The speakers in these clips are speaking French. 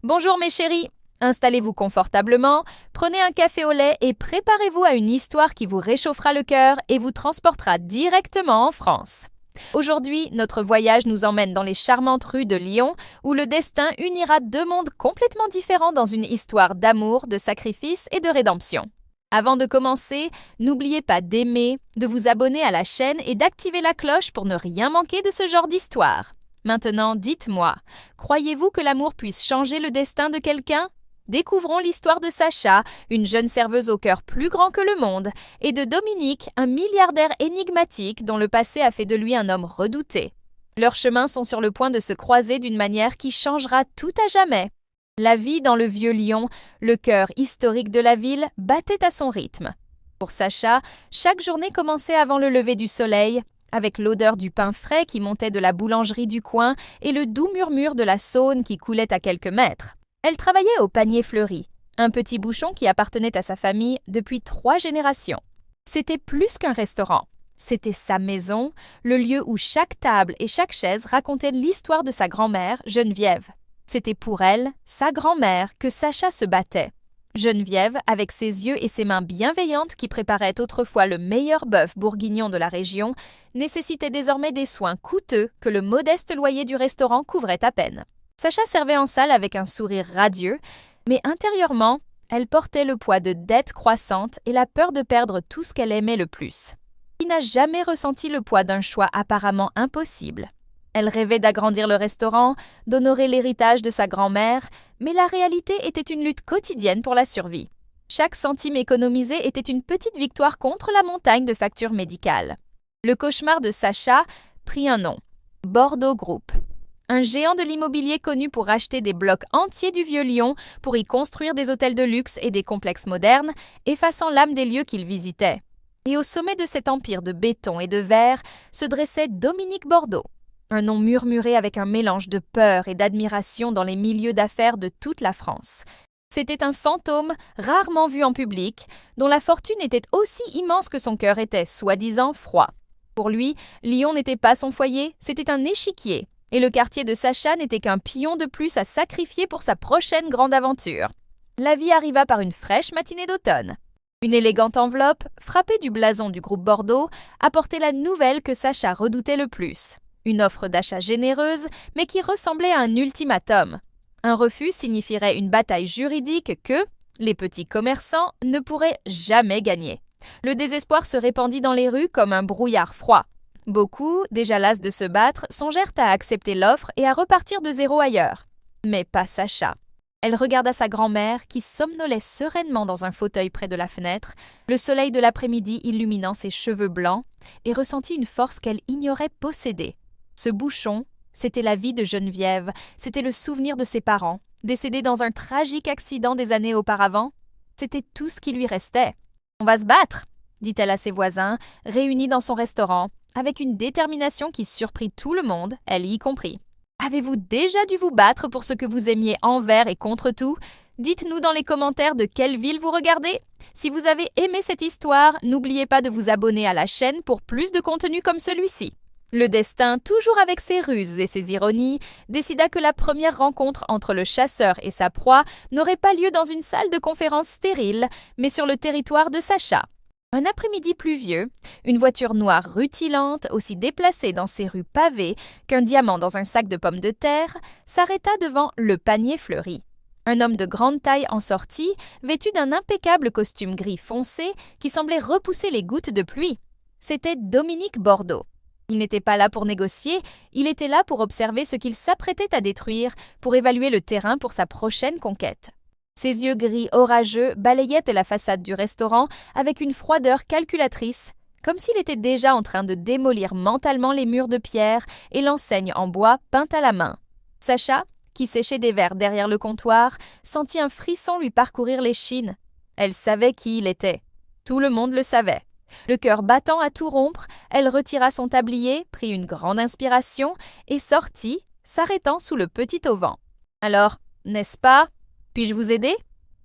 Bonjour mes chéris, installez-vous confortablement, prenez un café au lait et préparez-vous à une histoire qui vous réchauffera le cœur et vous transportera directement en France. Aujourd'hui, notre voyage nous emmène dans les charmantes rues de Lyon, où le destin unira deux mondes complètement différents dans une histoire d'amour, de sacrifice et de rédemption. Avant de commencer, n'oubliez pas d'aimer, de vous abonner à la chaîne et d'activer la cloche pour ne rien manquer de ce genre d'histoire. Maintenant, dites-moi, croyez-vous que l'amour puisse changer le destin de quelqu'un? Découvrons l'histoire de Sacha, une jeune serveuse au cœur plus grand que le monde, et de Dominique, un milliardaire énigmatique dont le passé a fait de lui un homme redouté. Leurs chemins sont sur le point de se croiser d'une manière qui changera tout à jamais. La vie dans le vieux Lyon, le cœur historique de la ville, battait à son rythme. Pour Sacha, chaque journée commençait avant le lever du soleil, avec l'odeur du pain frais qui montait de la boulangerie du coin et le doux murmure de la Saône qui coulait à quelques mètres. Elle travaillait au panier fleuri, un petit bouchon qui appartenait à sa famille depuis 3 générations. C'était plus qu'un restaurant. C'était sa maison, le lieu où chaque table et chaque chaise racontaient l'histoire de sa grand-mère, Geneviève. C'était pour elle, sa grand-mère, que Sacha se battait. Geneviève, avec ses yeux et ses mains bienveillantes qui préparaient autrefois le meilleur bœuf bourguignon de la région, nécessitait désormais des soins coûteux que le modeste loyer du restaurant couvrait à peine. Sacha servait en salle avec un sourire radieux, mais intérieurement, elle portait le poids de dettes croissantes et la peur de perdre tout ce qu'elle aimait le plus. Qui n'a jamais ressenti le poids d'un choix apparemment impossible? Elle rêvait d'agrandir le restaurant, d'honorer l'héritage de sa grand-mère, mais la réalité était une lutte quotidienne pour la survie. Chaque centime économisé était une petite victoire contre la montagne de factures médicales. Le cauchemar de Sacha prit un nom, Bordeaux Group. Un géant de l'immobilier connu pour acheter des blocs entiers du vieux Lyon pour y construire des hôtels de luxe et des complexes modernes, effaçant l'âme des lieux qu'il visitait. Et au sommet de cet empire de béton et de verre se dressait Dominique Bordeaux. Un nom murmuré avec un mélange de peur et d'admiration dans les milieux d'affaires de toute la France. C'était un fantôme rarement vu en public, dont la fortune était aussi immense que son cœur était soi-disant froid. Pour lui, Lyon n'était pas son foyer, c'était un échiquier, et le quartier de Sacha n'était qu'un pion de plus à sacrifier pour sa prochaine grande aventure. La vie arriva par une fraîche matinée d'automne. Une élégante enveloppe, frappée du blason du groupe Bordeaux, apportait la nouvelle que Sacha redoutait le plus. Une offre d'achat généreuse, mais qui ressemblait à un ultimatum. Un refus signifierait une bataille juridique que les petits commerçants ne pourraient jamais gagner. Le désespoir se répandit dans les rues comme un brouillard froid. Beaucoup, déjà las de se battre, songèrent à accepter l'offre et à repartir de zéro ailleurs. Mais pas Sacha. Elle regarda sa grand-mère qui somnolait sereinement dans un fauteuil près de la fenêtre, le soleil de l'après-midi illuminant ses cheveux blancs, et ressentit une force qu'elle ignorait posséder. Ce bouchon, c'était la vie de Geneviève, c'était le souvenir de ses parents, décédés dans un tragique accident des années auparavant. C'était tout ce qui lui restait. « On va se battre !» dit-elle à ses voisins, réunis dans son restaurant, avec une détermination qui surprit tout le monde, elle y compris. Avez-vous déjà dû vous battre pour ce que vous aimiez envers et contre tout? Dites-nous dans les commentaires de quelle ville vous regardez. Si vous avez aimé cette histoire, n'oubliez pas de vous abonner à la chaîne pour plus de contenu comme celui-ci. Le destin, toujours avec ses ruses et ses ironies, décida que la première rencontre entre le chasseur et sa proie n'aurait pas lieu dans une salle de conférence stérile, mais sur le territoire de Sacha. Un après-midi pluvieux, une voiture noire rutilante, aussi déplacée dans ces rues pavées qu'un diamant dans un sac de pommes de terre, s'arrêta devant le panier fleuri. Un homme de grande taille en sortit, vêtu d'un impeccable costume gris foncé qui semblait repousser les gouttes de pluie. C'était Dominique Bordeaux. Il n'était pas là pour négocier, il était là pour observer ce qu'il s'apprêtait à détruire, pour évaluer le terrain pour sa prochaine conquête. Ses yeux gris orageux balayaient la façade du restaurant avec une froideur calculatrice, comme s'il était déjà en train de démolir mentalement les murs de pierre et l'enseigne en bois peinte à la main. Sacha, qui séchait des verres derrière le comptoir, sentit un frisson lui parcourir l'échine. Elle savait qui il était. Tout le monde le savait. Le cœur battant à tout rompre, elle retira son tablier, prit une grande inspiration et sortit, s'arrêtant sous le petit auvent. « Alors, n'est-ce pas? Puis-je vous aider ?»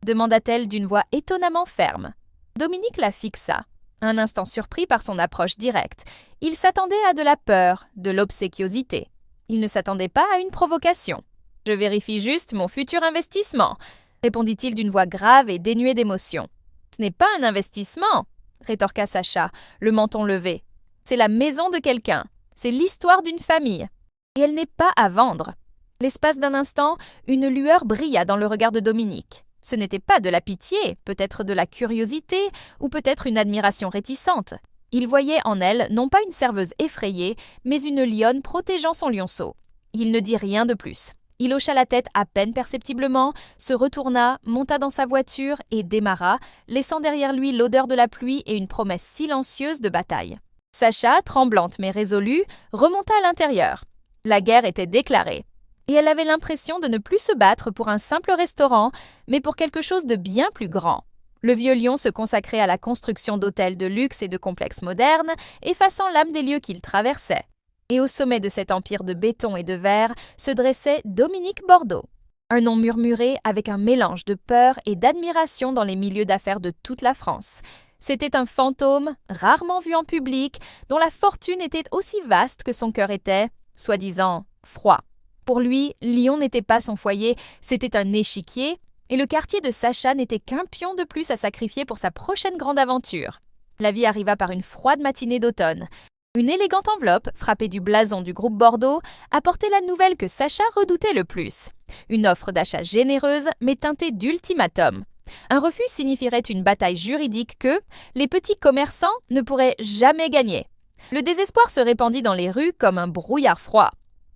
demanda-t-elle d'une voix étonnamment ferme. Dominique la fixa, un instant surpris par son approche directe. Il s'attendait à de la peur, de l'obséquiosité. Il ne s'attendait pas à une provocation. Je vérifie juste mon futur investissement, répondit-il d'une voix grave et dénuée d'émotion. Ce n'est pas un investissement, rétorqua Sacha, le menton levé. C'est la maison de quelqu'un. C'est l'histoire d'une famille. Et elle n'est pas à vendre. L'espace d'un instant, une lueur brilla dans le regard de Dominique. Ce n'était pas de la pitié, peut-être de la curiosité, ou peut-être une admiration réticente. Il voyait en elle non pas une serveuse effrayée, mais une lionne protégeant son lionceau. Il ne dit rien de plus. Il hocha la tête à peine perceptiblement, se retourna, monta dans sa voiture et démarra, laissant derrière lui l'odeur de la pluie et une promesse silencieuse de bataille. Sacha, tremblante mais résolue, remonta à l'intérieur. La guerre était déclarée. Et elle avait l'impression de ne plus se battre pour un simple restaurant, mais pour quelque chose de bien plus grand. Le vieux lion se consacrait à la construction d'hôtels de luxe et de complexes modernes, effaçant l'âme des lieux qu'il traversait. Et au sommet de cet empire de béton et de verre se dressait Dominique Bordeaux. Un nom murmuré avec un mélange de peur et d'admiration dans les milieux d'affaires de toute la France. C'était un fantôme, rarement vu en public, dont la fortune était aussi vaste que son cœur était, soi-disant, froid. Pour lui, Lyon n'était pas son foyer, c'était un échiquier, et le quartier de Sacha n'était qu'un pion de plus à sacrifier pour sa prochaine grande aventure. La vie arriva par une froide matinée d'automne. Une élégante enveloppe, frappée du blason du groupe Bordeaux, apportait la nouvelle que Sacha redoutait le plus. Une offre d'achat généreuse, mais teintée d'ultimatum. Un refus signifierait une bataille juridique que les petits commerçants ne pourraient jamais gagner. Le désespoir se répandit dans les rues comme un brouillard froid.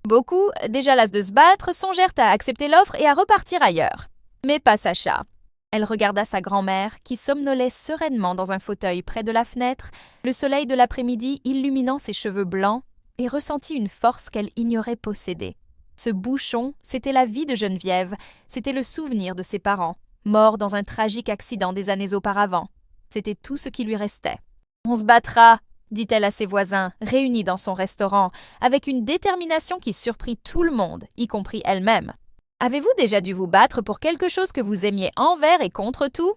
Beaucoup, déjà las de se battre, songèrent à accepter l'offre et à repartir ailleurs. Mais pas Sacha. Elle regarda sa grand-mère, qui somnolait sereinement dans un fauteuil près de la fenêtre, le soleil de l'après-midi illuminant ses cheveux blancs, et ressentit une force qu'elle ignorait posséder. Ce bouchon, c'était la vie de Geneviève, c'était le souvenir de ses parents, morts dans un tragique accident des années auparavant. C'était tout ce qui lui restait. « On se battra !» dit-elle à ses voisins, réunis dans son restaurant, avec une détermination qui surprit tout le monde, y compris elle-même. Avez-vous déjà dû vous battre pour quelque chose que vous aimiez envers et contre tout?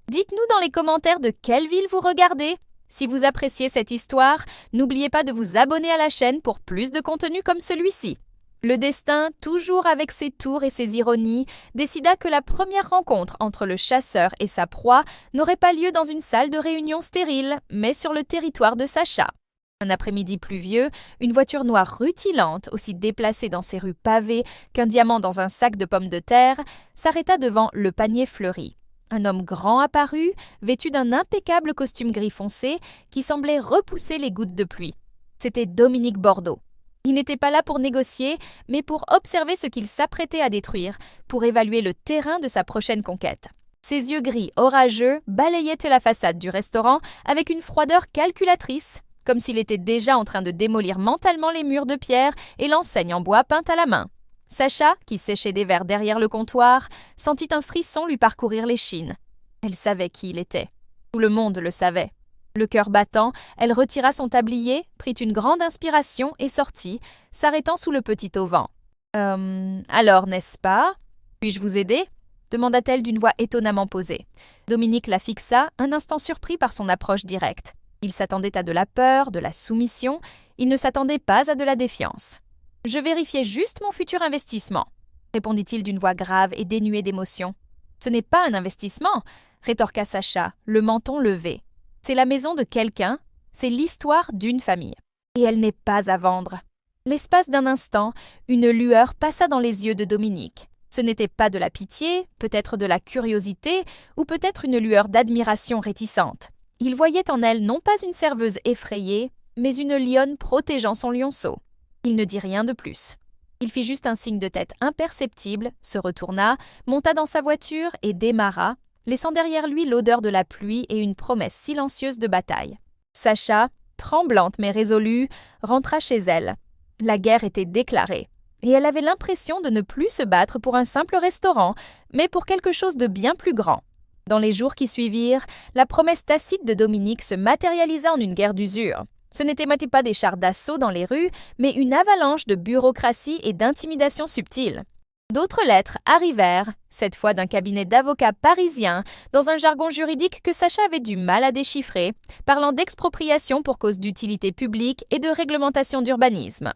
Dites-nous dans les commentaires de quelle ville vous regardez. Si vous appréciez cette histoire, n'oubliez pas de vous abonner à la chaîne pour plus de contenu comme celui-ci. Le destin, toujours avec ses tours et ses ironies, décida que la première rencontre entre le chasseur et sa proie n'aurait pas lieu dans une salle de réunion stérile, mais sur le territoire de Sacha. Un après-midi pluvieux, une voiture noire rutilante, aussi déplacée dans ces rues pavées qu'un diamant dans un sac de pommes de terre, s'arrêta devant le panier fleuri. Un homme grand apparut, vêtu d'un impeccable costume gris foncé qui semblait repousser les gouttes de pluie. C'était Dominique Bordeaux. Il n'était pas là pour négocier, mais pour observer ce qu'il s'apprêtait à détruire, pour évaluer le terrain de sa prochaine conquête. Ses yeux gris orageux balayaient la façade du restaurant avec une froideur calculatrice, comme s'il était déjà en train de démolir mentalement les murs de pierre et l'enseigne en bois peinte à la main. Sacha, qui séchait des verres derrière le comptoir, sentit un frisson lui parcourir l'échine. Elle savait qui il était. Tout le monde le savait. Le cœur battant, elle retira son tablier, prit une grande inspiration et sortit, s'arrêtant sous le petit auvent. Alors, n'est-ce pas? Puis-je vous aider? Demanda-t-elle d'une voix étonnamment posée. Dominique la fixa, un instant surpris par son approche directe. Il s'attendait à de la peur, de la soumission, il ne s'attendait pas à de la défiance. « Je vérifiais juste mon futur investissement », répondit-il d'une voix grave et dénuée d'émotion. « Ce n'est pas un investissement », rétorqua Sacha, le menton levé. « C'est la maison de quelqu'un, c'est l'histoire d'une famille. Et elle n'est pas à vendre. » L'espace d'un instant, une lueur passa dans les yeux de Dominique. Ce n'était pas de la pitié, peut-être de la curiosité, ou peut-être une lueur d'admiration réticente. Il voyait en elle non pas une serveuse effrayée, mais une lionne protégeant son lionceau. Il ne dit rien de plus. Il fit juste un signe de tête imperceptible, se retourna, monta dans sa voiture et démarra, laissant derrière lui l'odeur de la pluie et une promesse silencieuse de bataille. Sacha, tremblante mais résolue, rentra chez elle. La guerre était déclarée, et elle avait l'impression de ne plus se battre pour un simple restaurant, mais pour quelque chose de bien plus grand. Dans les jours qui suivirent, la promesse tacite de Dominique se matérialisa en une guerre d'usure. Ce n'étaient pas des chars d'assaut dans les rues, mais une avalanche de bureaucratie et d'intimidation subtile. D'autres lettres arrivèrent, cette fois d'un cabinet d'avocats parisiens, dans un jargon juridique que Sacha avait du mal à déchiffrer, parlant d'expropriation pour cause d'utilité publique et de réglementation d'urbanisme.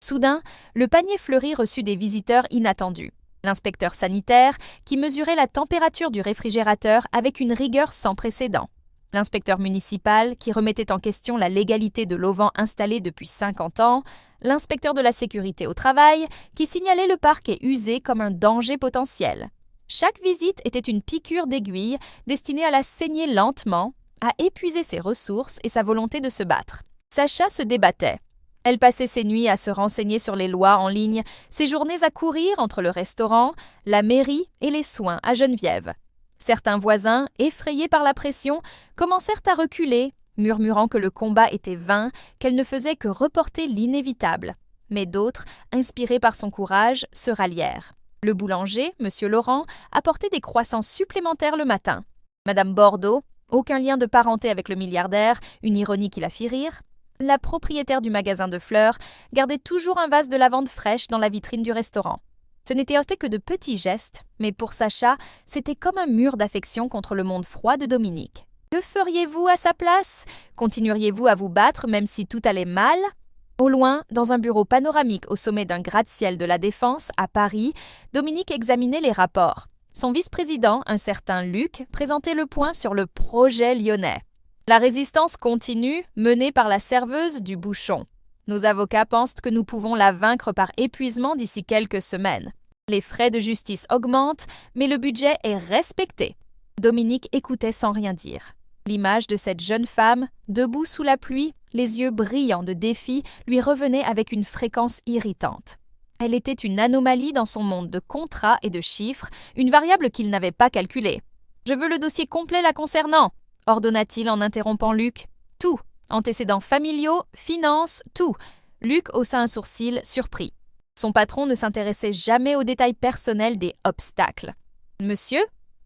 Soudain, le panier fleuri reçut des visiteurs inattendus. L'inspecteur sanitaire, qui mesurait la température du réfrigérateur avec une rigueur sans précédent. L'inspecteur municipal, qui remettait en question la légalité de l'auvent installé depuis 50 ans. L'inspecteur de la sécurité au travail, qui signalait le parquet usé comme un danger potentiel. Chaque visite était une piqûre d'aiguille destinée à la saigner lentement, à épuiser ses ressources et sa volonté de se battre. Sacha se débattait. Elle passait ses nuits à se renseigner sur les lois en ligne, ses journées à courir entre le restaurant, la mairie et les soins à Geneviève. Certains voisins, effrayés par la pression, commencèrent à reculer, murmurant que le combat était vain, qu'elle ne faisait que reporter l'inévitable. Mais d'autres, inspirés par son courage, se rallièrent. Le boulanger, M. Laurent, apportait des croissants supplémentaires le matin. Madame Bordeaux, aucun lien de parenté avec le milliardaire, une ironie qui la fit rire. La propriétaire du magasin de fleurs gardait toujours un vase de lavande fraîche dans la vitrine du restaurant. Ce n'était que de petits gestes, mais pour Sacha, c'était comme un mur d'affection contre le monde froid de Dominique. Que feriez-vous à sa place? Continueriez-vous à vous battre même si tout allait mal? Au loin, dans un bureau panoramique au sommet d'un gratte-ciel de la Défense, à Paris, Dominique examinait les rapports. Son vice-président, un certain Luc, présentait le point sur le projet lyonnais. La résistance continue, menée par la serveuse du bouchon. Nos avocats pensent que nous pouvons la vaincre par épuisement d'ici quelques semaines. Les frais de justice augmentent, mais le budget est respecté. Dominique écoutait sans rien dire. L'image de cette jeune femme, debout sous la pluie, les yeux brillants de défi, lui revenait avec une fréquence irritante. Elle était une anomalie dans son monde de contrats et de chiffres, une variable qu'il n'avait pas calculée. « Je veux le dossier complet la concernant », ordonna-t-il en interrompant Luc. « Tout. Antécédents familiaux, finances, tout. » Luc haussa un sourcil, surpris. Son patron ne s'intéressait jamais aux détails personnels des obstacles. « Monsieur »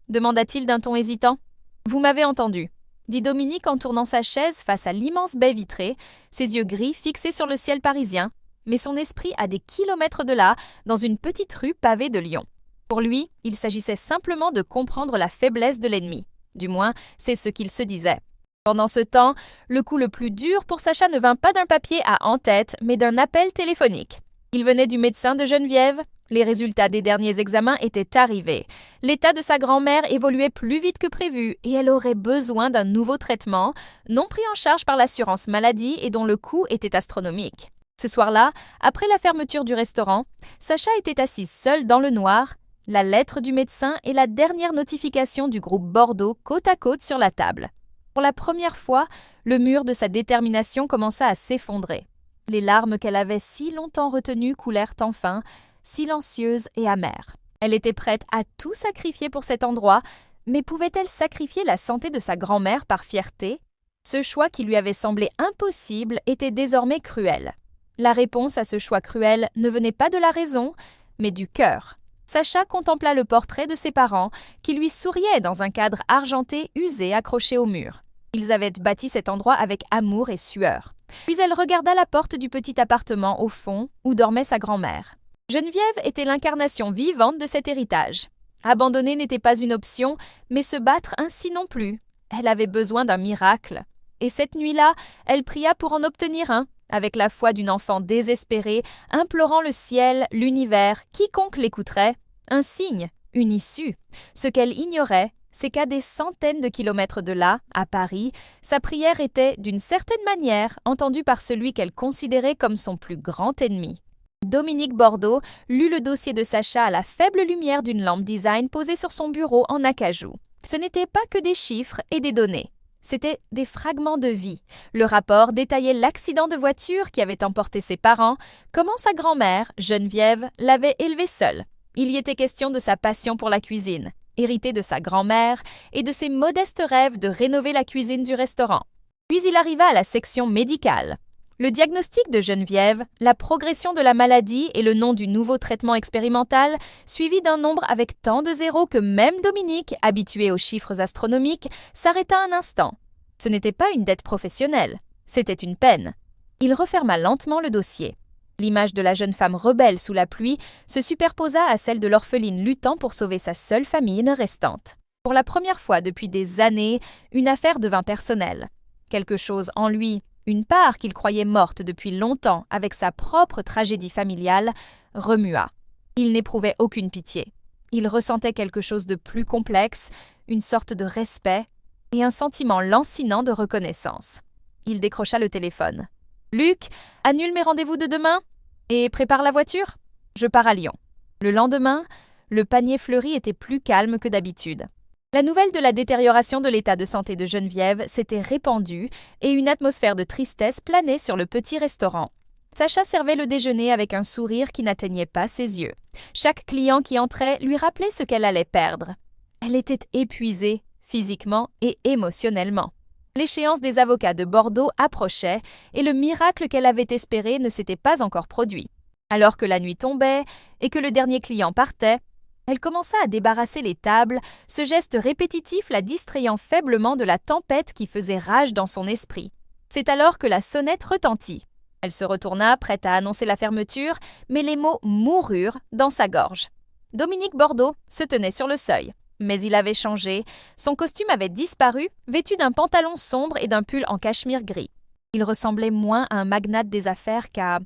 demanda-t-il d'un ton hésitant. « Vous m'avez entendu », dit Dominique en tournant sa chaise face à l'immense baie vitrée, ses yeux gris fixés sur le ciel parisien, mais son esprit à des kilomètres de là, dans une petite rue pavée de lions. Pour lui, il s'agissait simplement de comprendre la faiblesse de l'ennemi. Du moins, c'est ce qu'il se disait. Pendant ce temps, le coup le plus dur pour Sacha ne vint pas d'un papier à en-tête, mais d'un appel téléphonique. Il venait du médecin de Geneviève. Les résultats des derniers examens étaient arrivés. L'état de sa grand-mère évoluait plus vite que prévu et elle aurait besoin d'un nouveau traitement, non pris en charge par l'assurance maladie et dont le coût était astronomique. Ce soir-là, après la fermeture du restaurant, Sacha était assise seule dans le noir, la lettre du médecin et la dernière notification du groupe Bordeaux côte à côte sur la table. Pour la première fois, le mur de sa détermination commença à s'effondrer. Les larmes qu'elle avait si longtemps retenues coulèrent enfin, silencieuses et amères. Elle était prête à tout sacrifier pour cet endroit, mais pouvait-elle sacrifier la santé de sa grand-mère par fierté? Ce choix qui lui avait semblé impossible était désormais cruel. La réponse à ce choix cruel ne venait pas de la raison, mais du cœur. Sacha contempla le portrait de ses parents, qui lui souriaient dans un cadre argenté usé accroché au mur. Ils avaient bâti cet endroit avec amour et sueur. Puis elle regarda la porte du petit appartement au fond, où dormait sa grand-mère. Geneviève était l'incarnation vivante de cet héritage. Abandonner n'était pas une option, mais se battre ainsi non plus. Elle avait besoin d'un miracle. Et cette nuit-là, elle pria pour en obtenir un, avec la foi d'une enfant désespérée, implorant le ciel, l'univers, quiconque l'écouterait, un signe, une issue. Ce qu'elle ignorait, c'est qu'à des centaines de kilomètres de là, à Paris, sa prière était, d'une certaine manière, entendue par celui qu'elle considérait comme son plus grand ennemi. Dominique Bordeaux lut le dossier de Sacha à la faible lumière d'une lampe design posée sur son bureau en acajou. Ce n'était pas que des chiffres et des données. C'était des fragments de vie. Le rapport détaillait l'accident de voiture qui avait emporté ses parents, comment sa grand-mère, Geneviève, l'avait élevé seule. Il y était question de sa passion pour la cuisine, héritée de sa grand-mère, et de ses modestes rêves de rénover la cuisine du restaurant. Puis il arriva à la section médicale. Le diagnostic de Geneviève, la progression de la maladie et le nom du nouveau traitement expérimental, suivi d'un nombre avec tant de zéros que même Dominique, habitué aux chiffres astronomiques, s'arrêta un instant. Ce n'était pas une dette professionnelle, c'était une peine. Il referma lentement le dossier. L'image de la jeune femme rebelle sous la pluie se superposa à celle de l'orpheline luttant pour sauver sa seule famille restante. Pour la première fois depuis des années, une affaire devint personnelle. Quelque chose en lui, une part qu'il croyait morte depuis longtemps avec sa propre tragédie familiale, remua. Il n'éprouvait aucune pitié. Il ressentait quelque chose de plus complexe, une sorte de respect et un sentiment lancinant de reconnaissance. Il décrocha le téléphone. « Luc, annule mes rendez-vous de demain et prépare la voiture. Je pars à Lyon. » Le lendemain, le panier fleuri était plus calme que d'habitude. La nouvelle de la détérioration de l'état de santé de Geneviève s'était répandue et une atmosphère de tristesse planait sur le petit restaurant. Sacha servait le déjeuner avec un sourire qui n'atteignait pas ses yeux. Chaque client qui entrait lui rappelait ce qu'elle allait perdre. Elle était épuisée, physiquement et émotionnellement. L'échéance des avocats de Bordeaux approchait et le miracle qu'elle avait espéré ne s'était pas encore produit. Alors que la nuit tombait et que le dernier client partait, elle commença à débarrasser les tables, ce geste répétitif la distrayant faiblement de la tempête qui faisait rage dans son esprit. C'est alors que la sonnette retentit. Elle se retourna, prête à annoncer la fermeture, mais les mots moururent dans sa gorge. Dominique Bordeaux se tenait sur le seuil. Mais il avait changé, son costume avait disparu, vêtu d'un pantalon sombre et d'un pull en cachemire gris. Il ressemblait moins à un magnate des affaires qu'à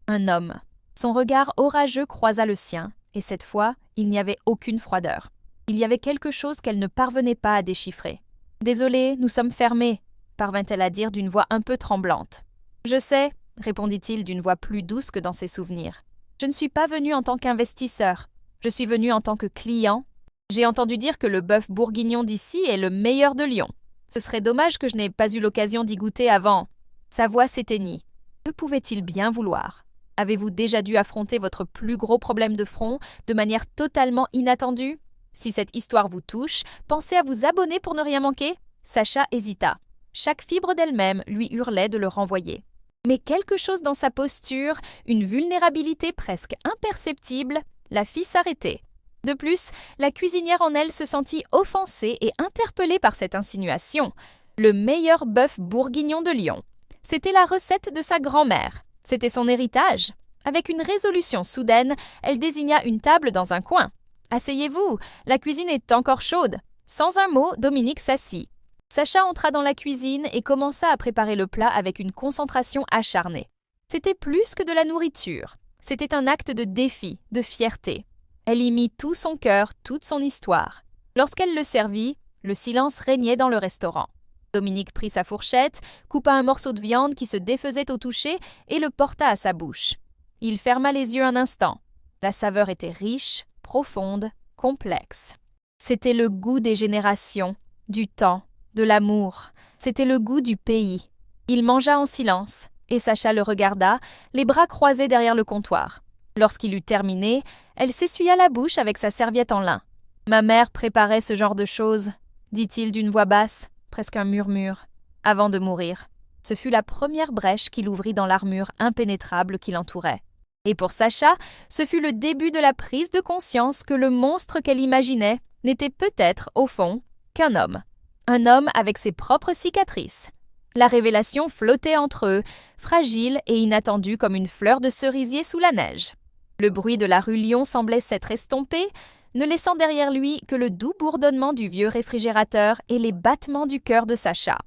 un homme. Son regard orageux croisa le sien, et cette fois, il n'y avait aucune froideur. Il y avait quelque chose qu'elle ne parvenait pas à déchiffrer. « Désolée, nous sommes fermés », parvint-elle à dire d'une voix un peu tremblante. « Je sais », répondit-il d'une voix plus douce que dans ses souvenirs. « Je ne suis pas venu en tant qu'investisseur. Je suis venu en tant que client. J'ai entendu dire que le bœuf bourguignon d'ici est le meilleur de Lyon. Ce serait dommage que je n'ai pas eu l'occasion d'y goûter avant. » Sa voix s'éteignit. Que pouvait-il bien vouloir ? Avez-vous déjà dû affronter votre plus gros problème de front de manière totalement inattendue? Si cette histoire vous touche, pensez à vous abonner pour ne rien manquer. Sacha hésita. Chaque fibre d'elle-même lui hurlait de le renvoyer. Mais quelque chose dans sa posture, une vulnérabilité presque imperceptible, la fit s'arrêter. De plus, la cuisinière en elle se sentit offensée et interpellée par cette insinuation. Le meilleur bœuf bourguignon de Lyon. C'était la recette de sa grand-mère. C'était son héritage. Avec une résolution soudaine, elle désigna une table dans un coin. « Asseyez-vous, la cuisine est encore chaude. » Sans un mot, Dominique s'assit. Sacha entra dans la cuisine et commença à préparer le plat avec une concentration acharnée. C'était plus que de la nourriture. C'était un acte de défi, de fierté. Elle y mit tout son cœur, toute son histoire. Lorsqu'elle le servit, le silence régnait dans le restaurant. Dominique prit sa fourchette, coupa un morceau de viande qui se défaisait au toucher et le porta à sa bouche. Il ferma les yeux un instant. La saveur était riche, profonde, complexe. C'était le goût des générations, du temps, de l'amour. C'était le goût du pays. Il mangea en silence, et Sacha le regarda, les bras croisés derrière le comptoir. Lorsqu'il eut terminé, elle s'essuya la bouche avec sa serviette en lin. « Ma mère préparait ce genre de choses, » dit-il d'une voix basse, presque un murmure, avant de mourir. Ce fut la première brèche qu'il ouvrit dans l'armure impénétrable qui l'entourait. Et pour Sacha, ce fut le début de la prise de conscience que le monstre qu'elle imaginait n'était peut-être, au fond, qu'un homme. Un homme avec ses propres cicatrices. La révélation flottait entre eux, fragile et inattendue comme une fleur de cerisier sous la neige. Le bruit de la rue Lyon semblait s'être estompé, ne laissant derrière lui que le doux bourdonnement du vieux réfrigérateur et les battements du cœur de Sacha.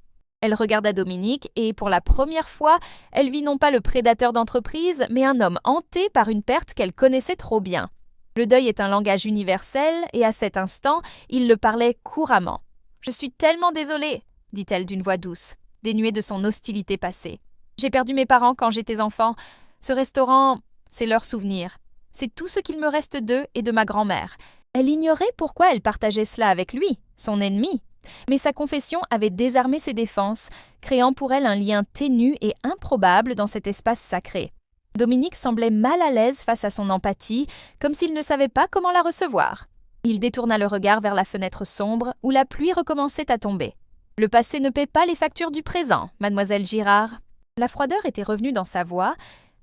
Elle regarda Dominique et, pour la première fois, elle vit non pas le prédateur d'entreprise, mais un homme hanté par une perte qu'elle connaissait trop bien. Le deuil est un langage universel et à cet instant, il le parlait couramment. « Je suis tellement désolée », dit-elle d'une voix douce, dénuée de son hostilité passée. « J'ai perdu mes parents quand j'étais enfant. Ce restaurant, c'est leur souvenir. C'est tout ce qu'il me reste d'eux et de ma grand-mère. » Elle ignorait pourquoi elle partageait cela avec lui, son ennemi. Mais sa confession avait désarmé ses défenses, créant pour elle un lien ténu et improbable dans cet espace sacré. Dominique semblait mal à l'aise face à son empathie, comme s'il ne savait pas comment la recevoir. Il détourna le regard vers la fenêtre sombre où la pluie recommençait à tomber. « Le passé ne paie pas les factures du présent, mademoiselle Girard. » La froideur était revenue dans sa voix,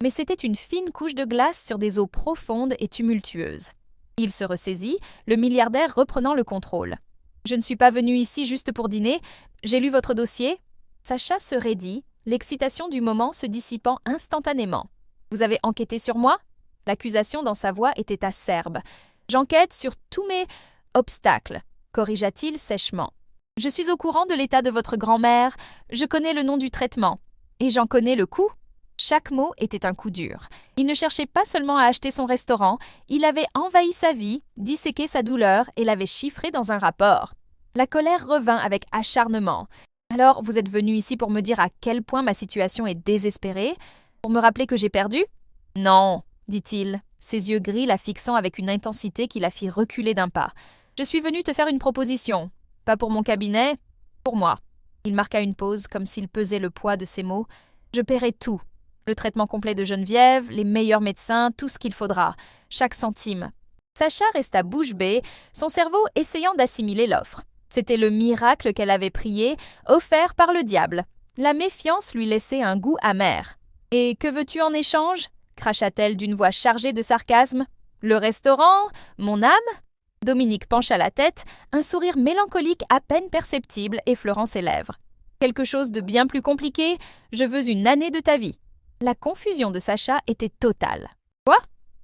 mais c'était une fine couche de glace sur des eaux profondes et tumultueuses. Il se ressaisit, le milliardaire reprenant le contrôle. « Je ne suis pas venu ici juste pour dîner. J'ai lu votre dossier. » Sacha se raidit, l'excitation du moment se dissipant instantanément. « Vous avez enquêté sur moi ?» L'accusation dans sa voix était acerbe. « J'enquête sur tous mes obstacles, » corrigea-t-il sèchement. « Je suis au courant de l'état de votre grand-mère, je connais le nom du traitement. Et j'en connais le coût. » Chaque mot était un coup dur. Il ne cherchait pas seulement à acheter son restaurant, il avait envahi sa vie, disséqué sa douleur et l'avait chiffré dans un rapport. La colère revint avec acharnement. Alors, vous êtes venu ici pour me dire à quel point ma situation est désespérée? Pour me rappeler que j'ai perdu? Non, dit-il, ses yeux gris la fixant avec une intensité qui la fit reculer d'un pas. Je suis venu te faire une proposition. Pas pour mon cabinet, pour moi. Il marqua une pause comme s'il pesait le poids de ses mots. Je paierai tout. Le traitement complet de Geneviève, les meilleurs médecins, tout ce qu'il faudra. Chaque centime. Sacha resta bouche bée, son cerveau essayant d'assimiler l'offre. C'était le miracle qu'elle avait prié, offert par le diable. La méfiance lui laissait un goût amer. « Et que veux-tu en échange » cracha-t-elle d'une voix chargée de sarcasme. « Le restaurant? Mon âme ?» Dominique pencha la tête, un sourire mélancolique à peine perceptible effleurant ses lèvres. « Quelque chose de bien plus compliqué, je veux une année de ta vie. » La confusion de Sacha était totale. « Quoi?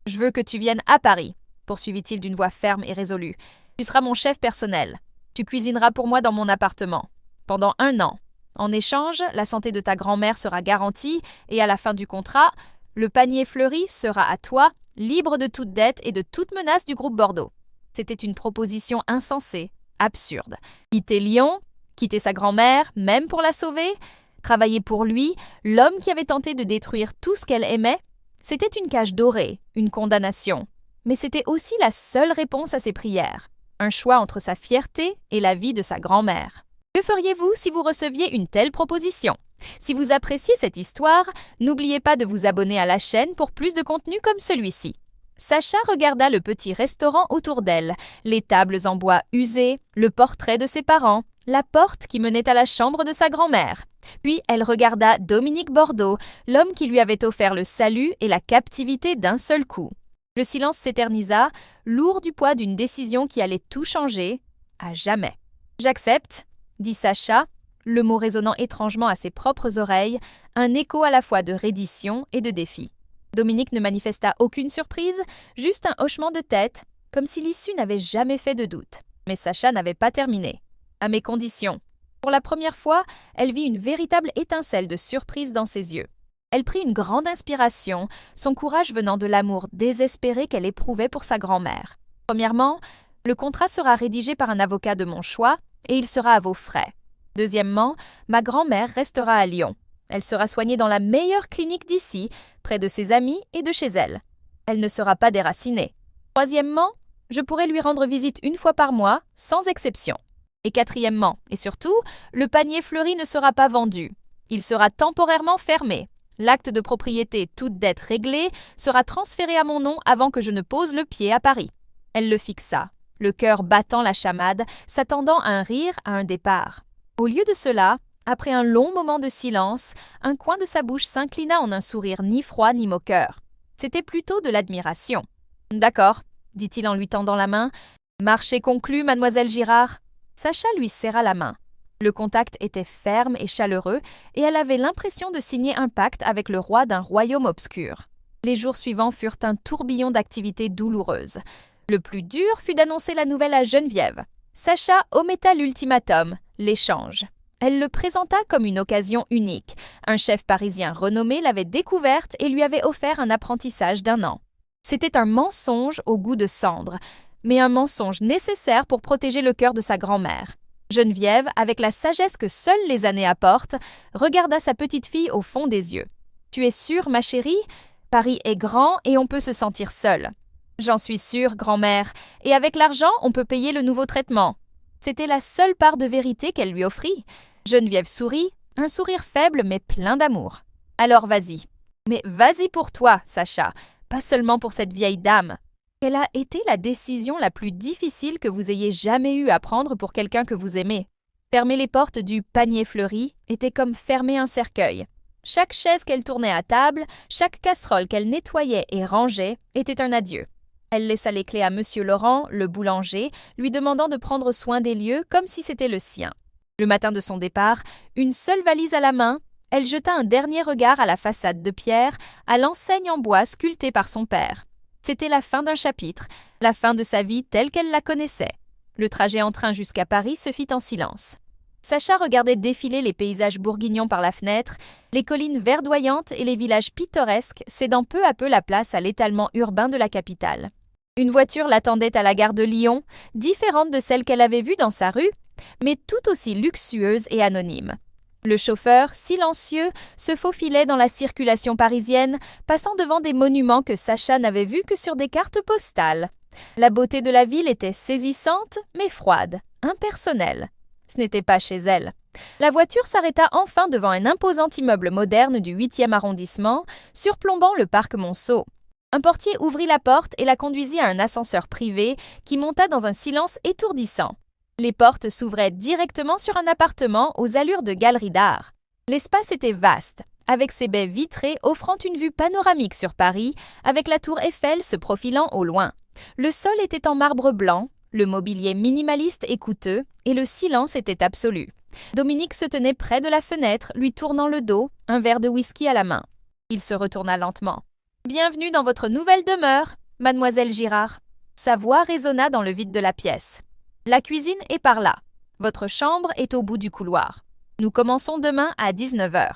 Je veux que tu viennes à Paris, » poursuivit-il d'une voix ferme et résolue. « Tu seras mon chef personnel. Tu cuisineras pour moi dans mon appartement. Pendant 1 an. En échange, la santé de ta grand-mère sera garantie et à la fin du contrat, le panier fleuri sera à toi, libre de toute dette et de toute menace du groupe Bordeaux. » C'était une proposition insensée, absurde. Quitter Lyon, quitter sa grand-mère, même pour la sauver, travailler pour lui, l'homme qui avait tenté de détruire tout ce qu'elle aimait, c'était une cage dorée, une condamnation. Mais c'était aussi la seule réponse à ses prières. Un choix entre sa fierté et la vie de sa grand-mère. Que feriez-vous si vous receviez une telle proposition? Si vous appréciez cette histoire, n'oubliez pas de vous abonner à la chaîne pour plus de contenu comme celui-ci. Sacha regarda le petit restaurant autour d'elle, les tables en bois usées, le portrait de ses parents, la porte qui menait à la chambre de sa grand-mère. Puis elle regarda Dominique Bordeaux, l'homme qui lui avait offert le salut et la captivité d'un seul coup. Le silence s'éternisa, lourd du poids d'une décision qui allait tout changer, à jamais. « J'accepte », dit Sacha, le mot résonnant étrangement à ses propres oreilles, un écho à la fois de reddition et de défi. Dominique ne manifesta aucune surprise, juste un hochement de tête, comme si l'issue n'avait jamais fait de doute. Mais Sacha n'avait pas terminé. « À mes conditions. » Pour la première fois, elle vit une véritable étincelle de surprise dans ses yeux. Elle prit une grande inspiration, son courage venant de l'amour désespéré qu'elle éprouvait pour sa grand-mère. Premièrement, le contrat sera rédigé par un avocat de mon choix et il sera à vos frais. Deuxièmement, ma grand-mère restera à Lyon. Elle sera soignée dans la meilleure clinique d'ici, près de ses amis et de chez elle. Elle ne sera pas déracinée. Troisièmement, je pourrai lui rendre visite 1 fois par mois, sans exception. Et quatrièmement, et surtout, le panier fleuri ne sera pas vendu. Il sera temporairement fermé. L'acte de propriété, toute dette réglée, sera transféré à mon nom avant que je ne pose le pied à Paris. Elle le fixa, le cœur battant la chamade, s'attendant à un rire, à un départ. Au lieu de cela, après un long moment de silence, un coin de sa bouche s'inclina en un sourire ni froid ni moqueur. C'était plutôt de l'admiration. « D'accord », dit-il en lui tendant la main. « Marché conclu, mademoiselle Girard. » Sacha lui serra la main. Le contact était ferme et chaleureux, et elle avait l'impression de signer un pacte avec le roi d'un royaume obscur. Les jours suivants furent un tourbillon d'activités douloureuses. Le plus dur fut d'annoncer la nouvelle à Geneviève. Sacha ometta l'ultimatum, l'échange. Elle le présenta comme une occasion unique. Un chef parisien renommé l'avait découverte et lui avait offert un apprentissage d'1 an. C'était un mensonge au goût de cendre, mais un mensonge nécessaire pour protéger le cœur de sa grand-mère. Geneviève, avec la sagesse que seules les années apportent, regarda sa petite fille au fond des yeux. « Tu es sûre, ma chérie? Paris est grand et on peut se sentir seul. »« J'en suis sûre, grand-mère, et avec l'argent, on peut payer le nouveau traitement. » C'était la seule part de vérité qu'elle lui offrit. Geneviève sourit, un sourire faible mais plein d'amour. « Alors vas-y. Mais vas-y pour toi, Sacha, pas seulement pour cette vieille dame. » Quelle a été la décision la plus difficile que vous ayez jamais eu à prendre pour quelqu'un que vous aimez? Fermer les portes du panier fleuri était comme fermer un cercueil. Chaque chaise qu'elle tournait à table, chaque casserole qu'elle nettoyait et rangeait était un adieu. Elle laissa les clés à Monsieur Laurent, le boulanger, lui demandant de prendre soin des lieux comme si c'était le sien. Le matin de son départ, une seule valise à la main, elle jeta un dernier regard à la façade de pierre, à l'enseigne en bois sculptée par son père. C'était la fin d'un chapitre, la fin de sa vie telle qu'elle la connaissait. Le trajet en train jusqu'à Paris se fit en silence. Sacha regardait défiler les paysages bourguignons par la fenêtre, les collines verdoyantes et les villages pittoresques cédant peu à peu la place à l'étalement urbain de la capitale. Une voiture l'attendait à la gare de Lyon, différente de celle qu'elle avait vue dans sa rue, mais tout aussi luxueuse et anonyme. Le chauffeur, silencieux, se faufilait dans la circulation parisienne, passant devant des monuments que Sacha n'avait vus que sur des cartes postales. La beauté de la ville était saisissante, mais froide, impersonnelle. Ce n'était pas chez elle. La voiture s'arrêta enfin devant un imposant immeuble moderne du 8e arrondissement, surplombant le parc Monceau. Un portier ouvrit la porte et la conduisit à un ascenseur privé qui monta dans un silence étourdissant. Les portes s'ouvraient directement sur un appartement aux allures de galerie d'art. L'espace était vaste, avec ses baies vitrées offrant une vue panoramique sur Paris, avec la tour Eiffel se profilant au loin. Le sol était en marbre blanc, le mobilier minimaliste et coûteux, et le silence était absolu. Dominique se tenait près de la fenêtre, lui tournant le dos, un verre de whisky à la main. Il se retourna lentement. « Bienvenue dans votre nouvelle demeure, mademoiselle Girard. » Sa voix résonna dans le vide de la pièce. « La cuisine est par là. Votre chambre est au bout du couloir. Nous commençons demain à 19h. »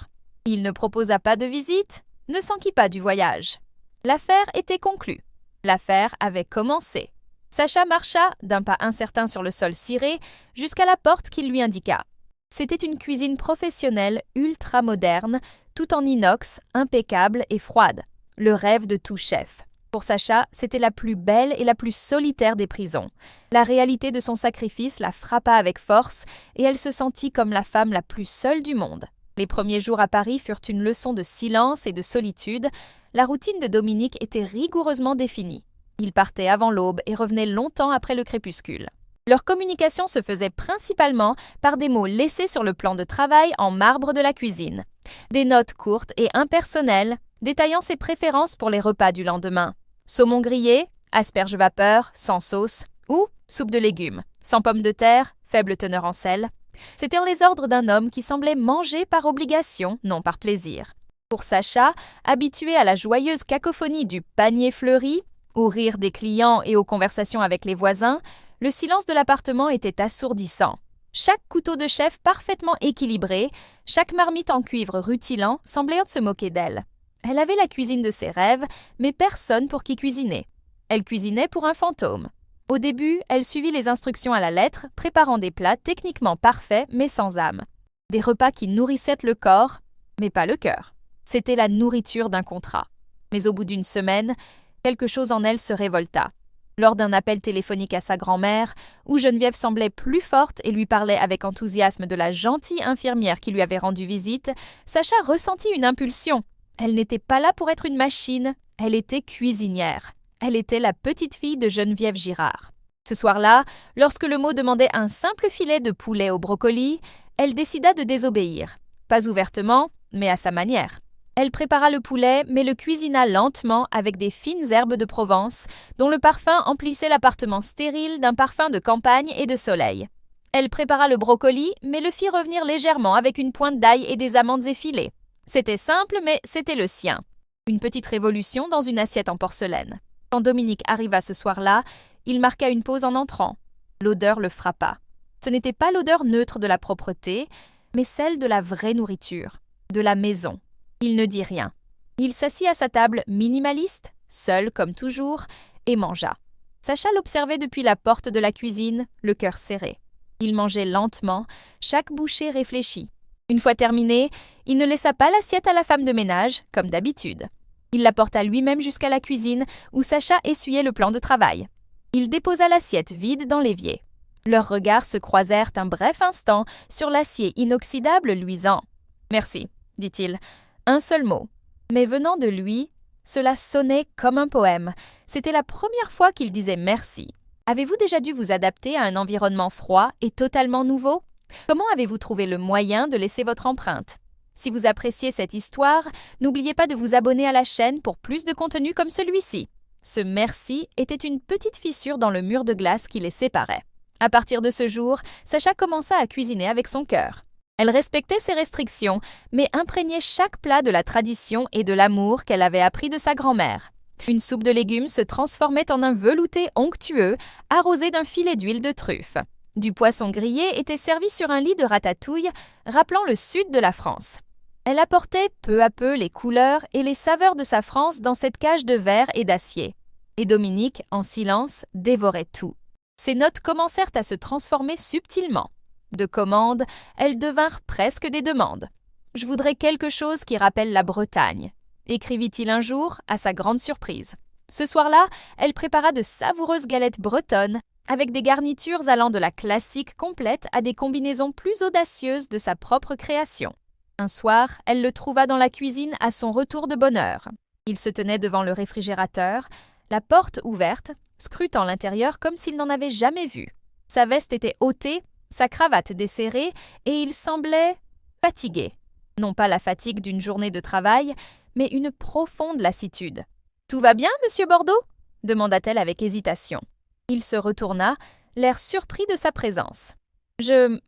Il ne proposa pas de visite, ne s'enquit pas du voyage. L'affaire était conclue. L'affaire avait commencé. Sacha marcha, d'un pas incertain sur le sol ciré, jusqu'à la porte qu'il lui indiqua. C'était une cuisine professionnelle ultra-moderne, tout en inox, impeccable et froide. Le rêve de tout chef. Pour Sacha, c'était la plus belle et la plus solitaire des prisons. La réalité de son sacrifice la frappa avec force et elle se sentit comme la femme la plus seule du monde. Les premiers jours à Paris furent une leçon de silence et de solitude. La routine de Dominique était rigoureusement définie. Il partait avant l'aube et revenait longtemps après le crépuscule. Leur communication se faisait principalement par des mots laissés sur le plan de travail en marbre de la cuisine. Des notes courtes et impersonnelles, détaillant ses préférences pour les repas du lendemain. Saumon grillé, asperges vapeur, sans sauce, ou soupe de légumes, sans pommes de terre, faible teneur en sel. C'étaient les ordres d'un homme qui semblait manger par obligation, non par plaisir. Pour Sacha, habitué à la joyeuse cacophonie du panier fleuri, au rire des clients et aux conversations avec les voisins, le silence de l'appartement était assourdissant. Chaque couteau de chef parfaitement équilibré, chaque marmite en cuivre rutilant semblait se moquer d'elle. Elle avait la cuisine de ses rêves, mais personne pour qui cuisiner. Elle cuisinait pour un fantôme. Au début, elle suivit les instructions à la lettre, préparant des plats techniquement parfaits mais sans âme. Des repas qui nourrissaient le corps, mais pas le cœur. C'était la nourriture d'un contrat. Mais au bout d'une semaine, quelque chose en elle se révolta. Lors d'un appel téléphonique à sa grand-mère, où Geneviève semblait plus forte et lui parlait avec enthousiasme de la gentille infirmière qui lui avait rendu visite, Sacha ressentit une impulsion. Elle n'était pas là pour être une machine, elle était cuisinière. Elle était la petite fille de Geneviève Girard. Ce soir-là, lorsque le mot demandait un simple filet de poulet au brocoli, elle décida de désobéir. Pas ouvertement, mais à sa manière. Elle prépara le poulet, mais le cuisina lentement avec des fines herbes de Provence, dont le parfum emplissait l'appartement stérile d'un parfum de campagne et de soleil. Elle prépara le brocoli, mais le fit revenir légèrement avec une pointe d'ail et des amandes effilées. C'était simple, mais c'était le sien. Une petite révolution dans une assiette en porcelaine. Quand Dominique arriva ce soir-là, il marqua une pause en entrant. L'odeur le frappa. Ce n'était pas l'odeur neutre de la propreté, mais celle de la vraie nourriture, de la maison. Il ne dit rien. Il s'assit à sa table minimaliste, seul comme toujours, et mangea. Sacha l'observait depuis la porte de la cuisine, le cœur serré. Il mangeait lentement, chaque bouchée réfléchie. Une fois terminé, il ne laissa pas l'assiette à la femme de ménage, comme d'habitude. Il la porta lui-même jusqu'à la cuisine, où Sacha essuyait le plan de travail. Il déposa l'assiette vide dans l'évier. Leurs regards se croisèrent un bref instant sur l'acier inoxydable luisant. « Merci », dit-il. Un seul mot. Mais venant de lui, cela sonnait comme un poème. C'était la première fois qu'il disait merci. Avez-vous déjà dû vous adapter à un environnement froid et totalement nouveau? Comment avez-vous trouvé le moyen de laisser votre empreinte? Si vous appréciez cette histoire, n'oubliez pas de vous abonner à la chaîne pour plus de contenu comme celui-ci. Ce merci était une petite fissure dans le mur de glace qui les séparait. À partir de ce jour, Sacha commença à cuisiner avec son cœur. Elle respectait ses restrictions, mais imprégnait chaque plat de la tradition et de l'amour qu'elle avait appris de sa grand-mère. Une soupe de légumes se transformait en un velouté onctueux, arrosé d'un filet d'huile de truffe. Du poisson grillé était servi sur un lit de ratatouille, rappelant le sud de la France. Elle apportait peu à peu les couleurs et les saveurs de sa France dans cette cage de verre et d'acier. Et Dominique, en silence, dévorait tout. Ses notes commencèrent à se transformer subtilement. De commandes, elles devinrent presque des demandes. « Je voudrais quelque chose qui rappelle la Bretagne », écrivit-il un jour, à sa grande surprise. Ce soir-là, elle prépara de savoureuses galettes bretonnes, avec des garnitures allant de la classique complète à des combinaisons plus audacieuses de sa propre création. Un soir, elle le trouva dans la cuisine à son retour de bonne heure. Il se tenait devant le réfrigérateur, la porte ouverte, scrutant l'intérieur comme s'il n'en avait jamais vu. Sa veste était ôtée, sa cravate desserrée, et il semblait fatigué. Non pas la fatigue d'une journée de travail, mais une profonde lassitude. « Tout va bien, monsieur Bordeaux ?» demanda-t-elle avec hésitation. Il se retourna, l'air surpris de sa présence. « Je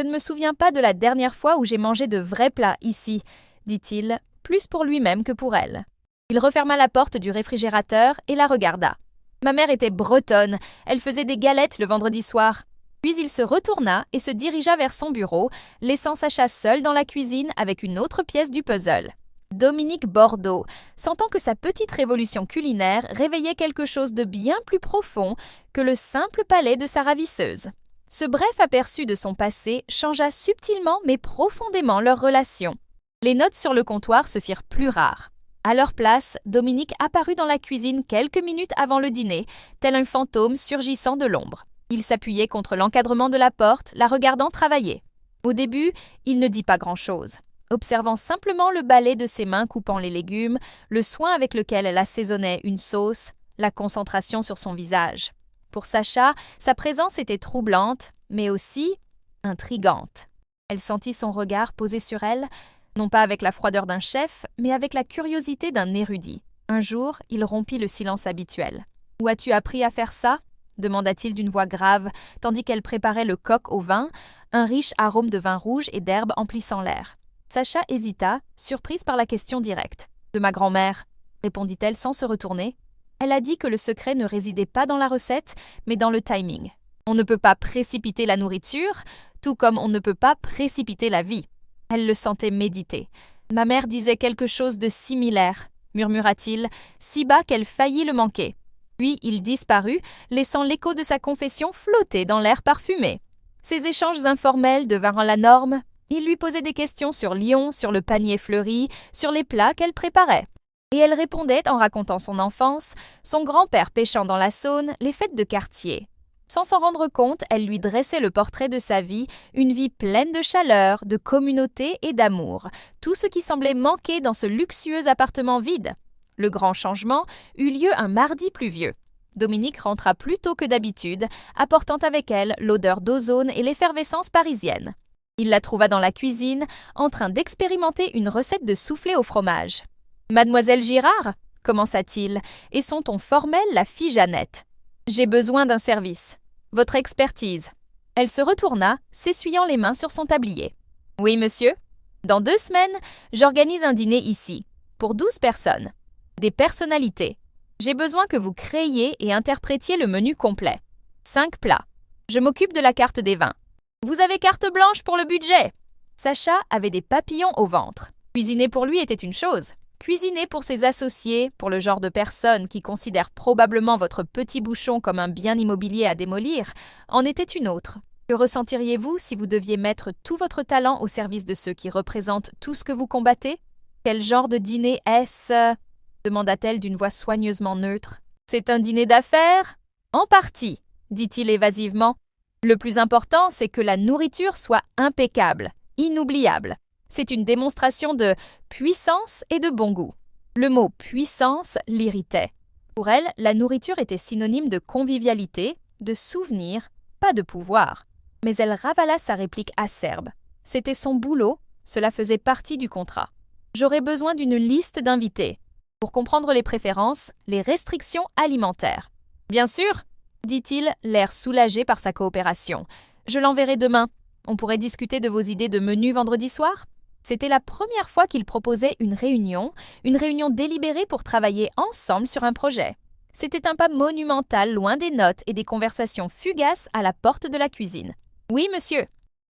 ne me souviens pas de la dernière fois où j'ai mangé de vrais plats ici, » dit-il, plus pour lui-même que pour elle. Il referma la porte du réfrigérateur et la regarda. Ma mère était bretonne, elle faisait des galettes le vendredi soir. Puis il se retourna et se dirigea vers son bureau, laissant Sacha seule dans la cuisine avec une autre pièce du puzzle. Dominique Bordeaux, sentant que sa petite révolution culinaire réveillait quelque chose de bien plus profond que le simple palais de sa ravisseuse. Ce bref aperçu de son passé changea subtilement mais profondément leur relation. Les notes sur le comptoir se firent plus rares. À leur place, Dominique apparut dans la cuisine quelques minutes avant le dîner, tel un fantôme surgissant de l'ombre. Il s'appuyait contre l'encadrement de la porte, la regardant travailler. Au début, il ne dit pas grand-chose, observant simplement le balai de ses mains coupant les légumes, le soin avec lequel elle assaisonnait une sauce, la concentration sur son visage. Pour Sacha, sa présence était troublante, mais aussi intrigante. Elle sentit son regard posé sur elle, non pas avec la froideur d'un chef, mais avec la curiosité d'un érudit. Un jour, il rompit le silence habituel. « Où as-tu appris à faire ça ?» demanda-t-il d'une voix grave, tandis qu'elle préparait le coq au vin, un riche arôme de vin rouge et d'herbe emplissant l'air. Sacha hésita, surprise par la question directe. « De ma grand-mère » répondit-elle sans se retourner. Elle a dit que le secret ne résidait pas dans la recette, mais dans le timing. On ne peut pas précipiter la nourriture, tout comme on ne peut pas précipiter la vie. Elle le sentait méditer. « Ma mère disait quelque chose de similaire » murmura-t-il, si bas qu'elle faillit le manquer. Puis il disparut, laissant l'écho de sa confession flotter dans l'air parfumé. Ces échanges informels devinrent la norme. Il lui posait des questions sur Lyon, sur le panier fleuri, sur les plats qu'elle préparait. Et elle répondait en racontant son enfance, son grand-père pêchant dans la Saône, les fêtes de quartier. Sans s'en rendre compte, elle lui dressait le portrait de sa vie, une vie pleine de chaleur, de communauté et d'amour, tout ce qui semblait manquer dans ce luxueux appartement vide. Le grand changement eut lieu un mardi pluvieux. Dominique rentra plus tôt que d'habitude, apportant avec elle l'odeur d'ozone et l'effervescence parisienne. Il la trouva dans la cuisine, en train d'expérimenter une recette de soufflé au fromage. « Mademoiselle Girard » commença-t-il, et son ton formel la fit Jeannette. « J'ai besoin d'un service. Votre expertise. » Elle se retourna, s'essuyant les mains sur son tablier. « Oui, monsieur. Dans 2 semaines, j'organise un dîner ici, pour 12 personnes. Des personnalités. J'ai besoin que vous créiez et interprétiez le menu complet. 5 plats. Je m'occupe de la carte des vins. Vous avez carte blanche pour le budget. » Sacha avait des papillons au ventre. Cuisiner pour lui était une chose. Cuisiner pour ses associés, pour le genre de personnes qui considèrent probablement votre petit bouchon comme un bien immobilier à démolir, en était une autre. Que ressentiriez-vous si vous deviez mettre tout votre talent au service de ceux qui représentent tout ce que vous combattez? Quel genre de dîner est-ce demanda-t-elle d'une voix soigneusement neutre. « C'est un dîner d'affaires ?»« En partie, » dit-il évasivement. « Le plus important, c'est que la nourriture soit impeccable, inoubliable. C'est une démonstration de puissance et de bon goût. » Le mot « puissance » l'irritait. Pour elle, la nourriture était synonyme de convivialité, de souvenir, pas de pouvoir. Mais elle ravala sa réplique acerbe. C'était son boulot, cela faisait partie du contrat. « J'aurais besoin d'une liste d'invités. Pour comprendre les préférences, les restrictions alimentaires. »« Bien sûr, » dit-il, l'air soulagé par sa coopération. « Je l'enverrai demain. On pourrait discuter de vos idées de menu vendredi soir ?» C'était la première fois qu'il proposait une réunion délibérée pour travailler ensemble sur un projet. C'était un pas monumental loin des notes et des conversations fugaces à la porte de la cuisine. « Oui, monsieur. »«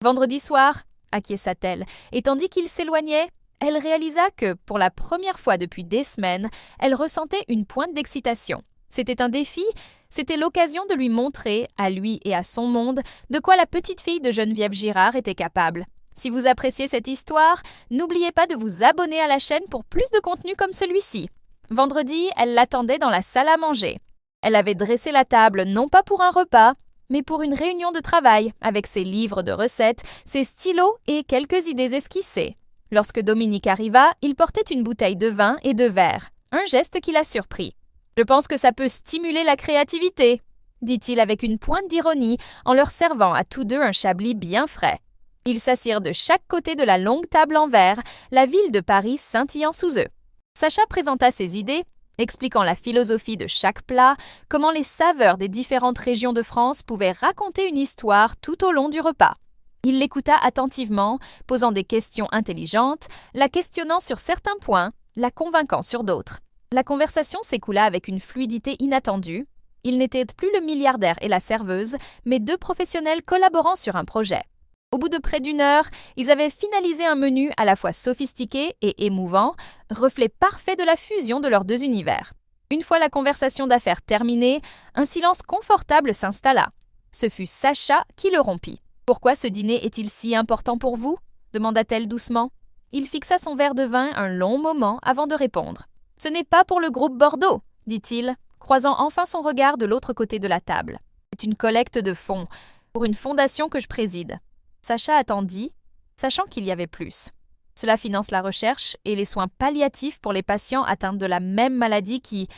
Vendredi soir, » acquiesça-t-elle, et tandis qu'il s'éloignait, elle réalisa que, pour la première fois depuis des semaines, elle ressentait une pointe d'excitation. C'était un défi, c'était l'occasion de lui montrer, à lui et à son monde, de quoi la petite fille de Geneviève Girard était capable. Si vous appréciez cette histoire, n'oubliez pas de vous abonner à la chaîne pour plus de contenu comme celui-ci. Vendredi, elle l'attendait dans la salle à manger. Elle avait dressé la table non pas pour un repas, mais pour une réunion de travail, avec ses livres de recettes, ses stylos et quelques idées esquissées. Lorsque Dominique arriva, il portait une bouteille de vin et de verre, un geste qui la surprit. « Je pense que ça peut stimuler la créativité », dit-il avec une pointe d'ironie en leur servant à tous deux un chablis bien frais. Ils s'assirent de chaque côté de la longue table en verre, la ville de Paris scintillant sous eux. Sacha présenta ses idées, expliquant la philosophie de chaque plat, comment les saveurs des différentes régions de France pouvaient raconter une histoire tout au long du repas. Il l'écouta attentivement, posant des questions intelligentes, la questionnant sur certains points, la convainquant sur d'autres. La conversation s'écoula avec une fluidité inattendue. Ils n'étaient plus le milliardaire et la serveuse, mais deux professionnels collaborant sur un projet. Au bout de près d'une heure, ils avaient finalisé un menu à la fois sophistiqué et émouvant, reflet parfait de la fusion de leurs deux univers. Une fois la conversation d'affaires terminée, un silence confortable s'installa. Ce fut Sacha qui le rompit. « Pourquoi ce dîner est-il si important pour vous » demanda-t-elle doucement. Il fixa son verre de vin un long moment avant de répondre. « Ce n'est pas pour le groupe Bordeaux » dit-il, croisant enfin son regard de l'autre côté de la table. « C'est une collecte de fonds, pour une fondation que je préside. » Sacha attendit, sachant qu'il y avait plus. Cela finance la recherche et les soins palliatifs pour les patients atteints de la même maladie qui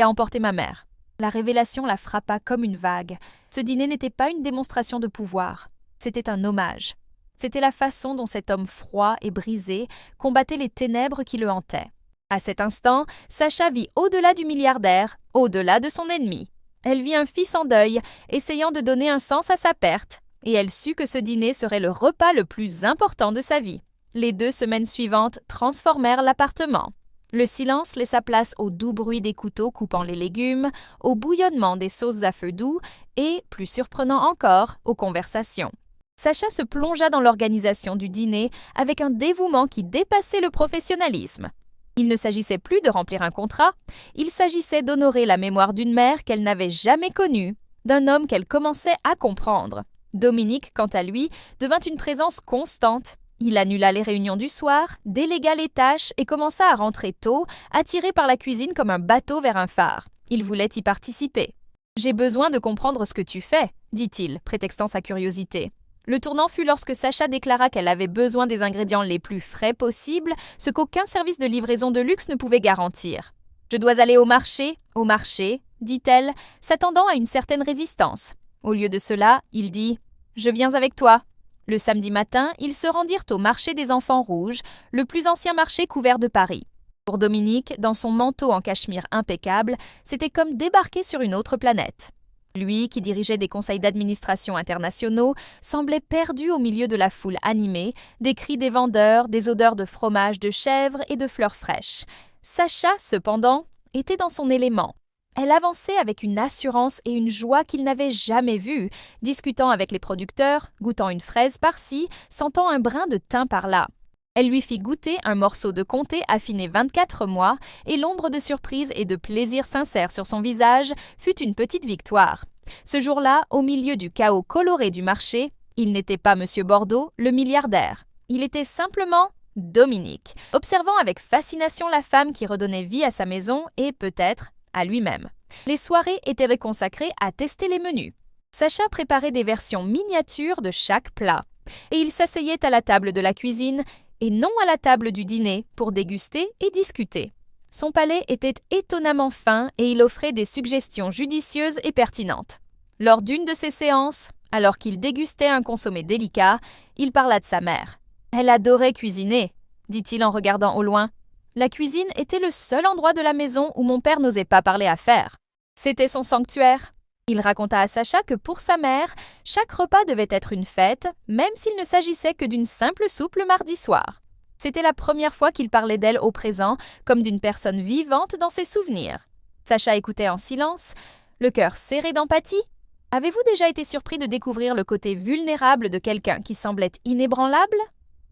a emporté ma mère. La révélation la frappa comme une vague. Ce dîner n'était pas une démonstration de pouvoir, c'était un hommage. C'était la façon dont cet homme froid et brisé combattait les ténèbres qui le hantaient. À cet instant, Sacha vit au-delà du milliardaire, au-delà de son ennemi. Elle vit un fils en deuil, essayant de donner un sens à sa perte, et elle sut que ce dîner serait le repas le plus important de sa vie. Les 2 semaines suivantes transformèrent l'appartement. Le silence laissa place au doux bruit des couteaux coupant les légumes, au bouillonnement des sauces à feu doux et, plus surprenant encore, aux conversations. Sacha se plongea dans l'organisation du dîner avec un dévouement qui dépassait le professionnalisme. Il ne s'agissait plus de remplir un contrat, il s'agissait d'honorer la mémoire d'une mère qu'elle n'avait jamais connue, d'un homme qu'elle commençait à comprendre. Dominique, quant à lui, devint une présence constante. Il annula les réunions du soir, délégua les tâches et commença à rentrer tôt, attiré par la cuisine comme un bateau vers un phare. Il voulait y participer. « J'ai besoin de comprendre ce que tu fais », dit-il, prétextant sa curiosité. Le tournant fut lorsque Sacha déclara qu'elle avait besoin des ingrédients les plus frais possibles, ce qu'aucun service de livraison de luxe ne pouvait garantir. « Je dois aller au marché, dit-elle, s'attendant à une certaine résistance. Au lieu de cela, il dit « Je viens avec toi ». Le samedi matin, ils se rendirent au marché des Enfants Rouges, le plus ancien marché couvert de Paris. Pour Dominique, dans son manteau en cachemire impeccable, c'était comme débarquer sur une autre planète. Lui, qui dirigeait des conseils d'administration internationaux, semblait perdu au milieu de la foule animée, des cris des vendeurs, des odeurs de fromage de chèvre et de fleurs fraîches. Sacha, cependant, était dans son élément. Elle avançait avec une assurance et une joie qu'il n'avait jamais vues, discutant avec les producteurs, goûtant une fraise par-ci, sentant un brin de thym par-là. Elle lui fit goûter un morceau de comté affiné 24 mois, et l'ombre de surprise et de plaisir sincère sur son visage fut une petite victoire. Ce jour-là, au milieu du chaos coloré du marché, il n'était pas M. Bordeaux, le milliardaire. Il était simplement Dominique, observant avec fascination la femme qui redonnait vie à sa maison et, peut-être, à lui-même. Les soirées étaient consacrées à tester les menus. Sacha préparait des versions miniatures de chaque plat, et il s'asseyait à la table de la cuisine et non à la table du dîner pour déguster et discuter. Son palais était étonnamment fin et il offrait des suggestions judicieuses et pertinentes. Lors d'une de ces séances, alors qu'il dégustait un consommé délicat, il parla de sa mère. « Elle adorait cuisiner », dit-il en regardant au loin. « La cuisine était le seul endroit de la maison où mon père n'osait pas parler affaires. C'était son sanctuaire. » Il raconta à Sacha que pour sa mère, chaque repas devait être une fête, même s'il ne s'agissait que d'une simple soupe le mardi soir. C'était la première fois qu'il parlait d'elle au présent, comme d'une personne vivante dans ses souvenirs. Sacha écoutait en silence, le cœur serré d'empathie. Avez-vous déjà été surpris de découvrir le côté vulnérable de quelqu'un qui semblait inébranlable?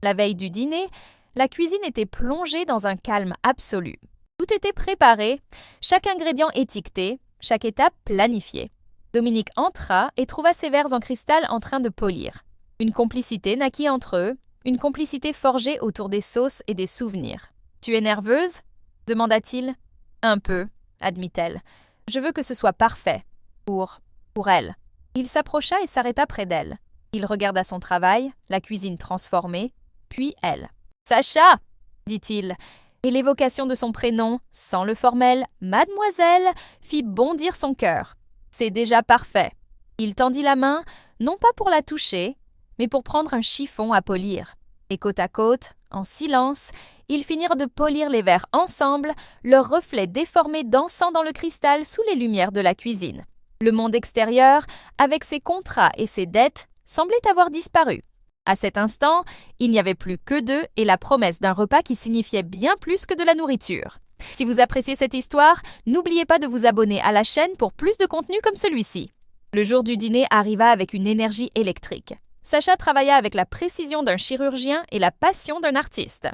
La veille du dîner, la cuisine était plongée dans un calme absolu. Tout était préparé, chaque ingrédient étiqueté, chaque étape planifiée. Dominique entra et trouva ses verres en cristal en train de polir. Une complicité naquit entre eux, une complicité forgée autour des sauces et des souvenirs. « Tu es nerveuse » demanda-t-il. « Un peu », admit-elle. « Je veux que ce soit parfait. Pour elle. » Il s'approcha et s'arrêta près d'elle. Il regarda son travail, la cuisine transformée, puis elle. « Sacha » dit-il, et l'évocation de son prénom, sans le formel « mademoiselle » fit bondir son cœur. « C'est déjà parfait. » Il tendit la main, non pas pour la toucher, mais pour prendre un chiffon à polir. Et côte à côte, en silence, ils finirent de polir les verres ensemble, leurs reflets déformés dansant dans le cristal sous les lumières de la cuisine. Le monde extérieur, avec ses contrats et ses dettes, semblait avoir disparu. À cet instant, il n'y avait plus que d'eux et la promesse d'un repas qui signifiait bien plus que de la nourriture. Si vous appréciez cette histoire, n'oubliez pas de vous abonner à la chaîne pour plus de contenu comme celui-ci. Le jour du dîner arriva avec une énergie électrique. Sacha travailla avec la précision d'un chirurgien et la passion d'un artiste.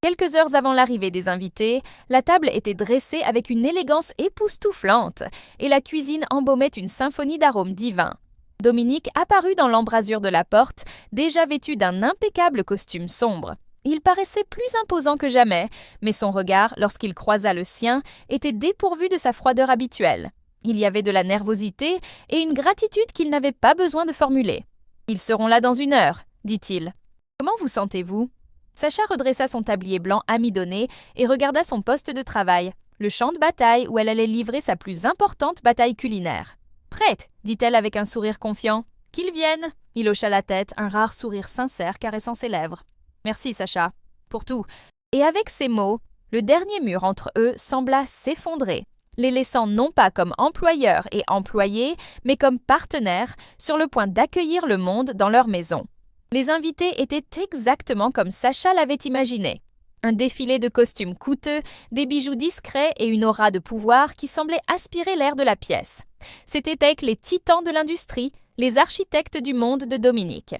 Quelques heures avant l'arrivée des invités, la table était dressée avec une élégance époustouflante et la cuisine embaumait une symphonie d'arômes divins. Dominique apparut dans l'embrasure de la porte, déjà vêtu d'un impeccable costume sombre. Il paraissait plus imposant que jamais, mais son regard, lorsqu'il croisa le sien, était dépourvu de sa froideur habituelle. Il y avait de la nervosité et une gratitude qu'il n'avait pas besoin de formuler. « Ils seront là dans 1 heure, » dit-il. « Comment vous sentez-vous » Sacha redressa son tablier blanc amidonné et regarda son poste de travail, le champ de bataille où elle allait livrer sa plus importante bataille culinaire. « Prête » dit-elle avec un sourire confiant. « Qu'ils viennent » Il hocha la tête, un rare sourire sincère caressant ses lèvres. « Merci, Sacha, pour tout. » Et avec ces mots, le dernier mur entre eux sembla s'effondrer, les laissant non pas comme employeurs et employés, mais comme partenaires, sur le point d'accueillir le monde dans leur maison. Les invités étaient exactement comme Sacha l'avait imaginé. Un défilé de costumes coûteux, des bijoux discrets et une aura de pouvoir qui semblait aspirer l'air de la pièce. C'étaient avec les titans de l'industrie, les architectes du monde de Dominique.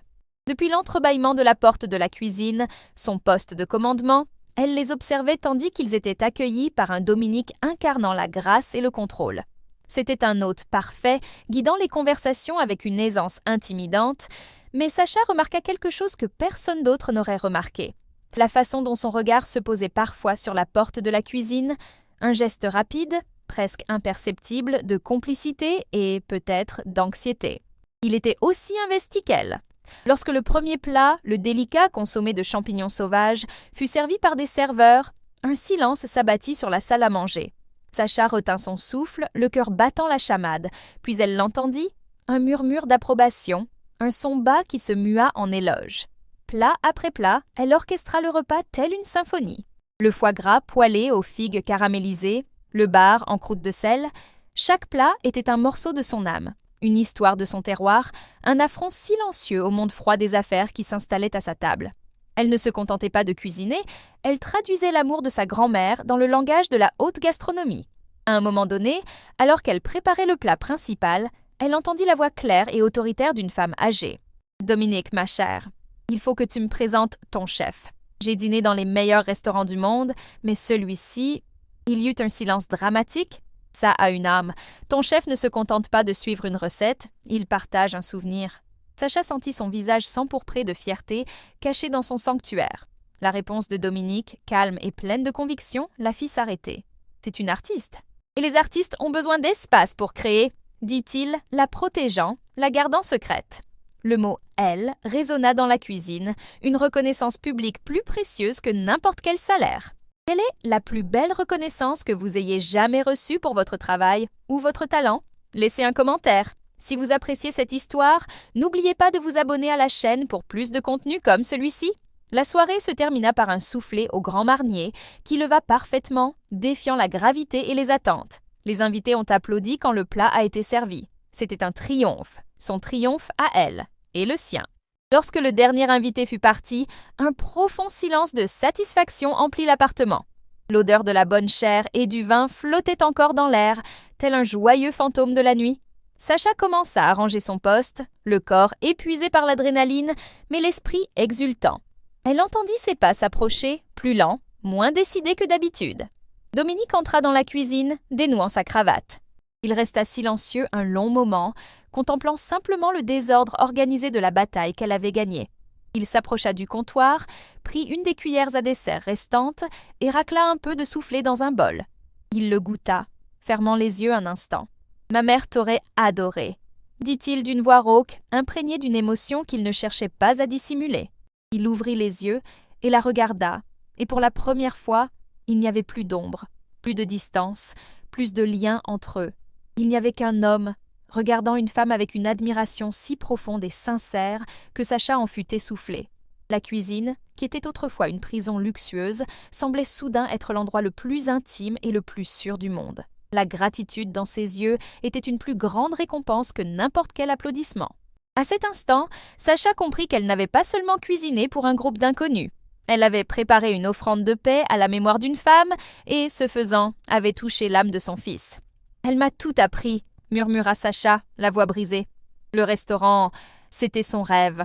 Depuis l'entrebâillement de la porte de la cuisine, son poste de commandement, elle les observait tandis qu'ils étaient accueillis par un Dominique incarnant la grâce et le contrôle. C'était un hôte parfait, guidant les conversations avec une aisance intimidante, mais Sacha remarqua quelque chose que personne d'autre n'aurait remarqué. La façon dont son regard se posait parfois sur la porte de la cuisine, un geste rapide, presque imperceptible, de complicité et peut-être d'anxiété. Il était aussi investi qu'elle. Lorsque le premier plat, le délicat consommé de champignons sauvages, fut servi par des serveurs, un silence s'abattit sur la salle à manger. Sacha retint son souffle, le cœur battant la chamade, puis elle l'entendit, un murmure d'approbation, un son bas qui se mua en éloge. Plat après plat, elle orchestra le repas tel une symphonie. Le foie gras poêlé aux figues caramélisées, le bar en croûte de sel, chaque plat était un morceau de son âme, une histoire de son terroir, un affront silencieux au monde froid des affaires qui s'installait à sa table. Elle ne se contentait pas de cuisiner, elle traduisait l'amour de sa grand-mère dans le langage de la haute gastronomie. À un moment donné, alors qu'elle préparait le plat principal, elle entendit la voix claire et autoritaire d'une femme âgée. « Dominique, ma chère, il faut que tu me présentes ton chef. J'ai dîné dans les meilleurs restaurants du monde, mais celui-ci... » Il y eut un silence dramatique. Ça a une âme. Ton chef ne se contente pas de suivre une recette, il partage un souvenir. Sacha sentit son visage s'empourprer de fierté, caché dans son sanctuaire. La réponse de Dominique, calme et pleine de conviction, la fit s'arrêter. C'est une artiste. Et les artistes ont besoin d'espace pour créer, dit-il, la protégeant, la gardant secrète. Le mot « elle » résonna dans la cuisine, une reconnaissance publique plus précieuse que n'importe quel salaire. Quelle est la plus belle reconnaissance que vous ayez jamais reçue pour votre travail ou votre talent? Laissez un commentaire. Si vous appréciez cette histoire, n'oubliez pas de vous abonner à la chaîne pour plus de contenu comme celui-ci. La soirée se termina par un soufflet au Grand Marnier qui leva parfaitement, défiant la gravité et les attentes. Les invités ont applaudi quand le plat a été servi. C'était un triomphe, son triomphe à elle, et le sien. Lorsque le dernier invité fut parti, un profond silence de satisfaction emplit l'appartement. L'odeur de la bonne chair et du vin flottait encore dans l'air, tel un joyeux fantôme de la nuit. Sacha commença à ranger son poste, le corps épuisé par l'adrénaline, mais l'esprit exultant. Elle entendit ses pas s'approcher, plus lents, moins décidés que d'habitude. Dominique entra dans la cuisine, dénouant sa cravate. Il resta silencieux un long moment, contemplant simplement le désordre organisé de la bataille qu'elle avait gagnée. Il s'approcha du comptoir, prit une des cuillères à dessert restantes et racla un peu de soufflé dans un bol. Il le goûta, fermant les yeux un instant. « Ma mère t'aurait adoré », dit-il d'une voix rauque, imprégnée d'une émotion qu'il ne cherchait pas à dissimuler. Il ouvrit les yeux et la regarda, et pour la première fois, il n'y avait plus d'ombre, plus de distance, plus de lien entre eux. Il n'y avait qu'un homme, regardant une femme avec une admiration si profonde et sincère que Sacha en fut essoufflé. La cuisine, qui était autrefois une prison luxueuse, semblait soudain être l'endroit le plus intime et le plus sûr du monde. La gratitude dans ses yeux était une plus grande récompense que n'importe quel applaudissement. À cet instant, Sacha comprit qu'elle n'avait pas seulement cuisiné pour un groupe d'inconnus. Elle avait préparé une offrande de paix à la mémoire d'une femme et, ce faisant, avait touché l'âme de son fils. « Elle m'a tout appris », murmura Sacha, la voix brisée. Le restaurant, c'était son rêve.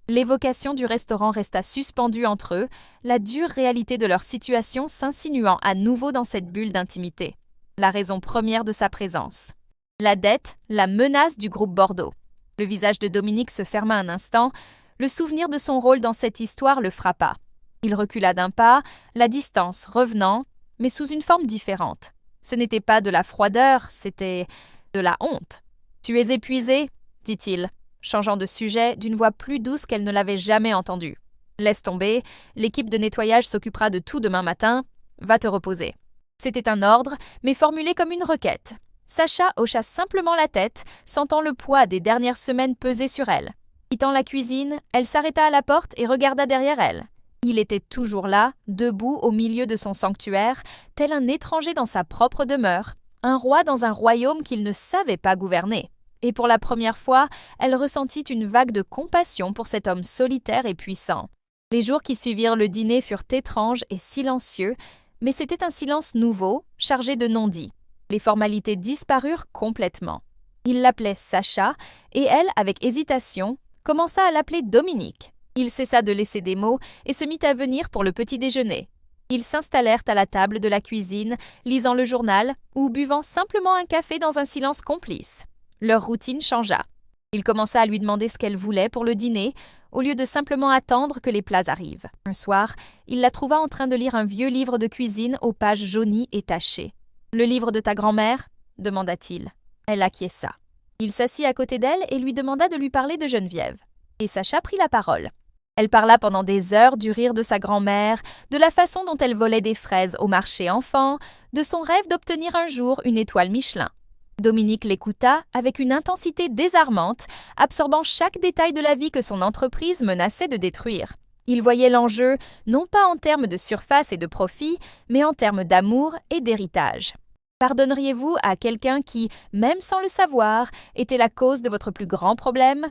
L'évocation du restaurant resta suspendue entre eux, la dure réalité de leur situation s'insinuant à nouveau dans cette bulle d'intimité. La raison première de sa présence. La dette, la menace du groupe Bordeaux. Le visage de Dominique se ferma un instant, le souvenir de son rôle dans cette histoire le frappa. Il recula d'un pas, la distance revenant, mais sous une forme différente. Ce n'était pas de la froideur, c'était de la honte. « Tu es épuisé ?» dit-il, changeant de sujet d'une voix plus douce qu'elle ne l'avait jamais entendue. « Laisse tomber, l'équipe de nettoyage s'occupera de tout demain matin. Va te reposer. » C'était un ordre, mais formulé comme une requête. Sacha hocha simplement la tête, sentant le poids des dernières semaines peser sur elle. Quittant la cuisine, elle s'arrêta à la porte et regarda derrière elle. Il était toujours là, debout au milieu de son sanctuaire, tel un étranger dans sa propre demeure, un roi dans un royaume qu'il ne savait pas gouverner. Et pour la première fois, elle ressentit une vague de compassion pour cet homme solitaire et puissant. Les jours qui suivirent le dîner furent étranges et silencieux, mais c'était un silence nouveau, chargé de non-dits. Les formalités disparurent complètement. Il l'appelait Sacha, et elle, avec hésitation, commença à l'appeler Dominique. Il cessa de laisser des mots et se mit à venir pour le petit déjeuner. Ils s'installèrent à la table de la cuisine, lisant le journal ou buvant simplement un café dans un silence complice. Leur routine changea. Il commença à lui demander ce qu'elle voulait pour le dîner, au lieu de simplement attendre que les plats arrivent. Un soir, il la trouva en train de lire un vieux livre de cuisine aux pages jaunies et tachées. « Le livre de ta grand-mère » demanda-t-il. Elle acquiesça. Il s'assit à côté d'elle et lui demanda de lui parler de Geneviève. Et Sacha prit la parole. Elle parla pendant des heures du rire de sa grand-mère, de la façon dont elle volait des fraises au marché enfant, de son rêve d'obtenir un jour une étoile Michelin. Dominique l'écouta avec une intensité désarmante, absorbant chaque détail de la vie que son entreprise menaçait de détruire. Il voyait l'enjeu non pas en termes de surface et de profit, mais en termes d'amour et d'héritage. Pardonneriez-vous à quelqu'un qui, même sans le savoir, était la cause de votre plus grand problème?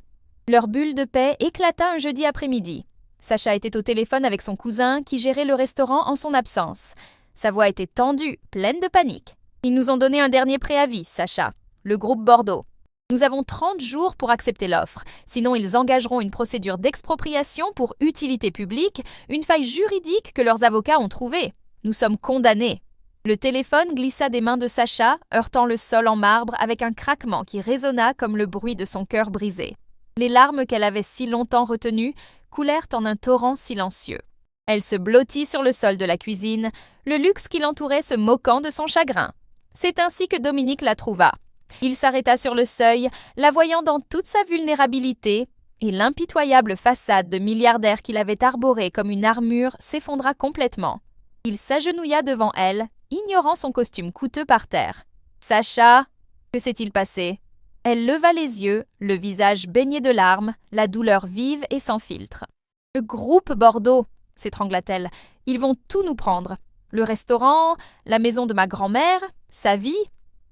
Leur bulle de paix éclata un jeudi après-midi. Sacha était au téléphone avec son cousin qui gérait le restaurant en son absence. Sa voix était tendue, pleine de panique. « Ils nous ont donné un dernier préavis, Sacha. Le groupe Bordeaux. Nous avons 30 jours pour accepter l'offre. Sinon, ils engageront une procédure d'expropriation pour utilité publique, une faille juridique que leurs avocats ont trouvée. Nous sommes condamnés. » Le téléphone glissa des mains de Sacha, heurtant le sol en marbre avec un craquement qui résonna comme le bruit de son cœur brisé. Les larmes qu'elle avait si longtemps retenues coulèrent en un torrent silencieux. Elle se blottit sur le sol de la cuisine, le luxe qui l'entourait se moquant de son chagrin. C'est ainsi que Dominique la trouva. Il s'arrêta sur le seuil, la voyant dans toute sa vulnérabilité, et l'impitoyable façade de milliardaire qu'il avait arborée comme une armure s'effondra complètement. Il s'agenouilla devant elle, ignorant son costume coûteux par terre. « Sacha, que s'est-il passé ?» Elle leva les yeux, le visage baigné de larmes, la douleur vive et sans filtre. « Le groupe Bordeaux !» s'étrangla-t-elle. « Ils vont tout nous prendre. Le restaurant, la maison de ma grand-mère, sa vie. »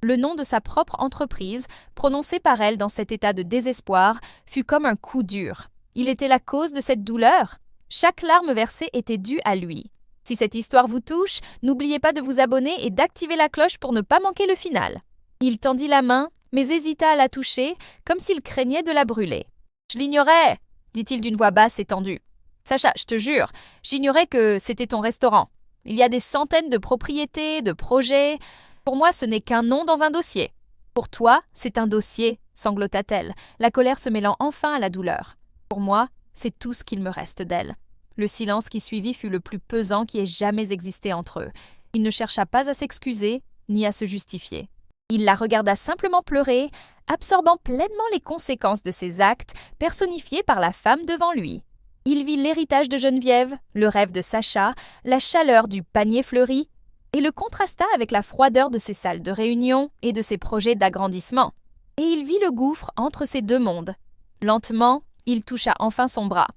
Le nom de sa propre entreprise, prononcé par elle dans cet état de désespoir, fut comme un coup dur. Il était la cause de cette douleur. Chaque larme versée était due à lui. Si cette histoire vous touche, n'oubliez pas de vous abonner et d'activer la cloche pour ne pas manquer le final. Il tendit la main, mais hésita à la toucher, comme s'il craignait de la brûler. « Je l'ignorais !» dit-il d'une voix basse et tendue. « Sacha, je te jure, j'ignorais que c'était ton restaurant. Il y a des centaines de propriétés, de projets. Pour moi, ce n'est qu'un nom dans un dossier. Pour toi, c'est un dossier, sanglota-t-elle, la colère se mêlant enfin à la douleur. Pour moi, c'est tout ce qu'il me reste d'elle. » Le silence qui suivit fut le plus pesant qui ait jamais existé entre eux. Il ne chercha pas à s'excuser, ni à se justifier. Il la regarda simplement pleurer, absorbant pleinement les conséquences de ses actes, personnifiés par la femme devant lui. Il vit l'héritage de Geneviève, le rêve de Sacha, la chaleur du panier fleuri, et le contrasta avec la froideur de ses salles de réunion et de ses projets d'agrandissement. Et il vit le gouffre entre ces deux mondes. Lentement, il toucha enfin son bras.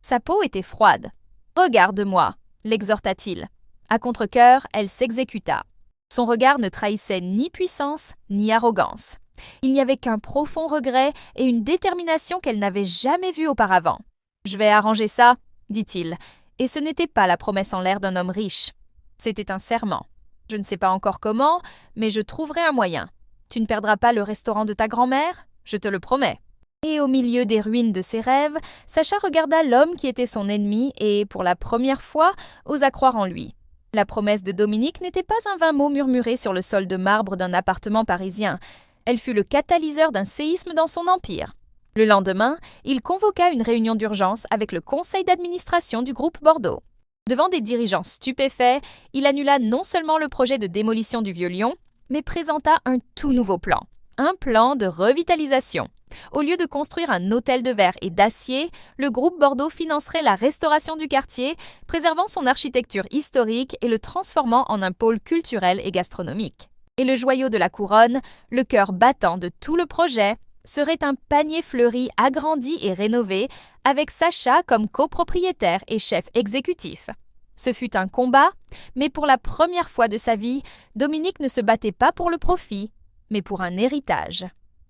Sa peau était froide. « Regarde-moi » l'exhorta-t-il. À contre-cœur, elle s'exécuta. Son regard ne trahissait ni puissance, ni arrogance. Il n'y avait qu'un profond regret et une détermination qu'elle n'avait jamais vue auparavant. « Je vais arranger ça » dit-il, et ce n'était pas la promesse en l'air d'un homme riche. C'était un serment. « Je ne sais pas encore comment, mais je trouverai un moyen. Tu ne perdras pas le restaurant de ta grand-mère, je te le promets. » Et au milieu des ruines de ses rêves, Sacha regarda l'homme qui était son ennemi et, pour la première fois, osa croire en lui. La promesse de Dominique n'était pas un vain mot murmuré sur le sol de marbre d'un appartement parisien. Elle fut le catalyseur d'un séisme dans son empire. Le lendemain, il convoqua une réunion d'urgence avec le conseil d'administration du groupe Bordeaux. Devant des dirigeants stupéfaits, il annula non seulement le projet de démolition du Vieux Lyon, mais présenta un tout nouveau plan. Un plan de revitalisation. Au lieu de construire un hôtel de verre et d'acier, le groupe Bordeaux financerait la restauration du quartier, préservant son architecture historique et le transformant en un pôle culturel et gastronomique. Et le joyau de la couronne, le cœur battant de tout le projet, serait un panier fleuri agrandi et rénové, avec Sacha comme copropriétaire et chef exécutif. Ce fut un combat, mais pour la première fois de sa vie, Dominique ne se battait pas pour le profit, mais pour un héritage.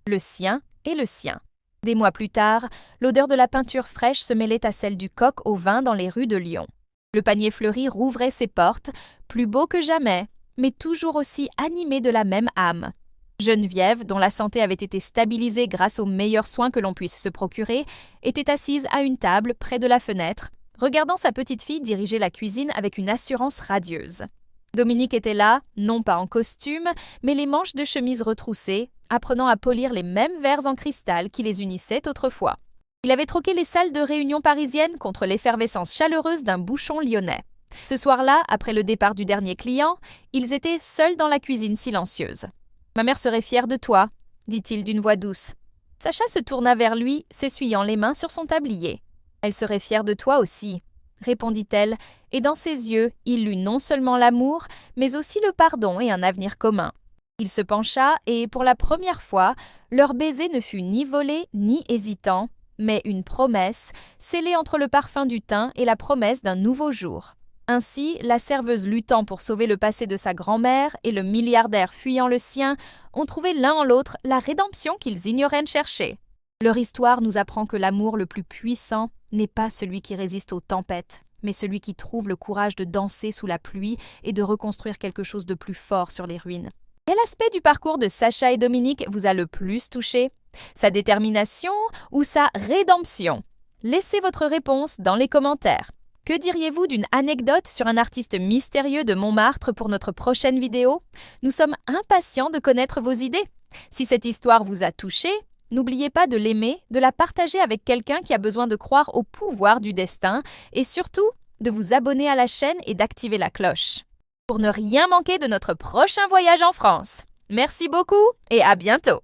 Le sien et le sien. Des mois plus tard, l'odeur de la peinture fraîche se mêlait à celle du coq au vin dans les rues de Lyon. Le panier fleuri rouvrait ses portes, plus beau que jamais, mais toujours aussi animé de la même âme. Geneviève, dont la santé avait été stabilisée grâce aux meilleurs soins que l'on puisse se procurer, était assise à une table près de la fenêtre, regardant sa petite fille diriger la cuisine avec une assurance radieuse. Dominique était là, non pas en costume, mais les manches de chemise retroussées, apprenant à polir les mêmes verres en cristal qui les unissaient autrefois. Il avait troqué les salles de réunion parisiennes contre l'effervescence chaleureuse d'un bouchon lyonnais. Ce soir-là, après le départ du dernier client, ils étaient seuls dans la cuisine silencieuse. « Ma mère serait fière de toi », dit-il d'une voix douce. Sacha se tourna vers lui, s'essuyant les mains sur son tablier. « Elle serait fière de toi aussi », répondit-elle, et dans ses yeux, il lut non seulement l'amour, mais aussi le pardon et un avenir commun. Il se pencha et, pour la première fois, leur baiser ne fut ni volé ni hésitant, mais une promesse, scellée entre le parfum du thym et la promesse d'un nouveau jour. Ainsi, la serveuse luttant pour sauver le passé de sa grand-mère et le milliardaire fuyant le sien ont trouvé l'un en l'autre la rédemption qu'ils ignoraient chercher. Leur histoire nous apprend que l'amour le plus puissant n'est pas celui qui résiste aux tempêtes, mais celui qui trouve le courage de danser sous la pluie et de reconstruire quelque chose de plus fort sur les ruines. Quel aspect du parcours de Sacha et Dominique vous a le plus touché? Sa détermination ou sa rédemption? Laissez votre réponse dans les commentaires. Que diriez-vous d'une anecdote sur un artiste mystérieux de Montmartre pour notre prochaine vidéo? Nous sommes impatients de connaître vos idées. Si cette histoire vous a touché, n'oubliez pas de l'aimer, de la partager avec quelqu'un qui a besoin de croire au pouvoir du destin et surtout de vous abonner à la chaîne et d'activer la cloche pour ne rien manquer de notre prochain voyage en France. Merci beaucoup et à bientôt!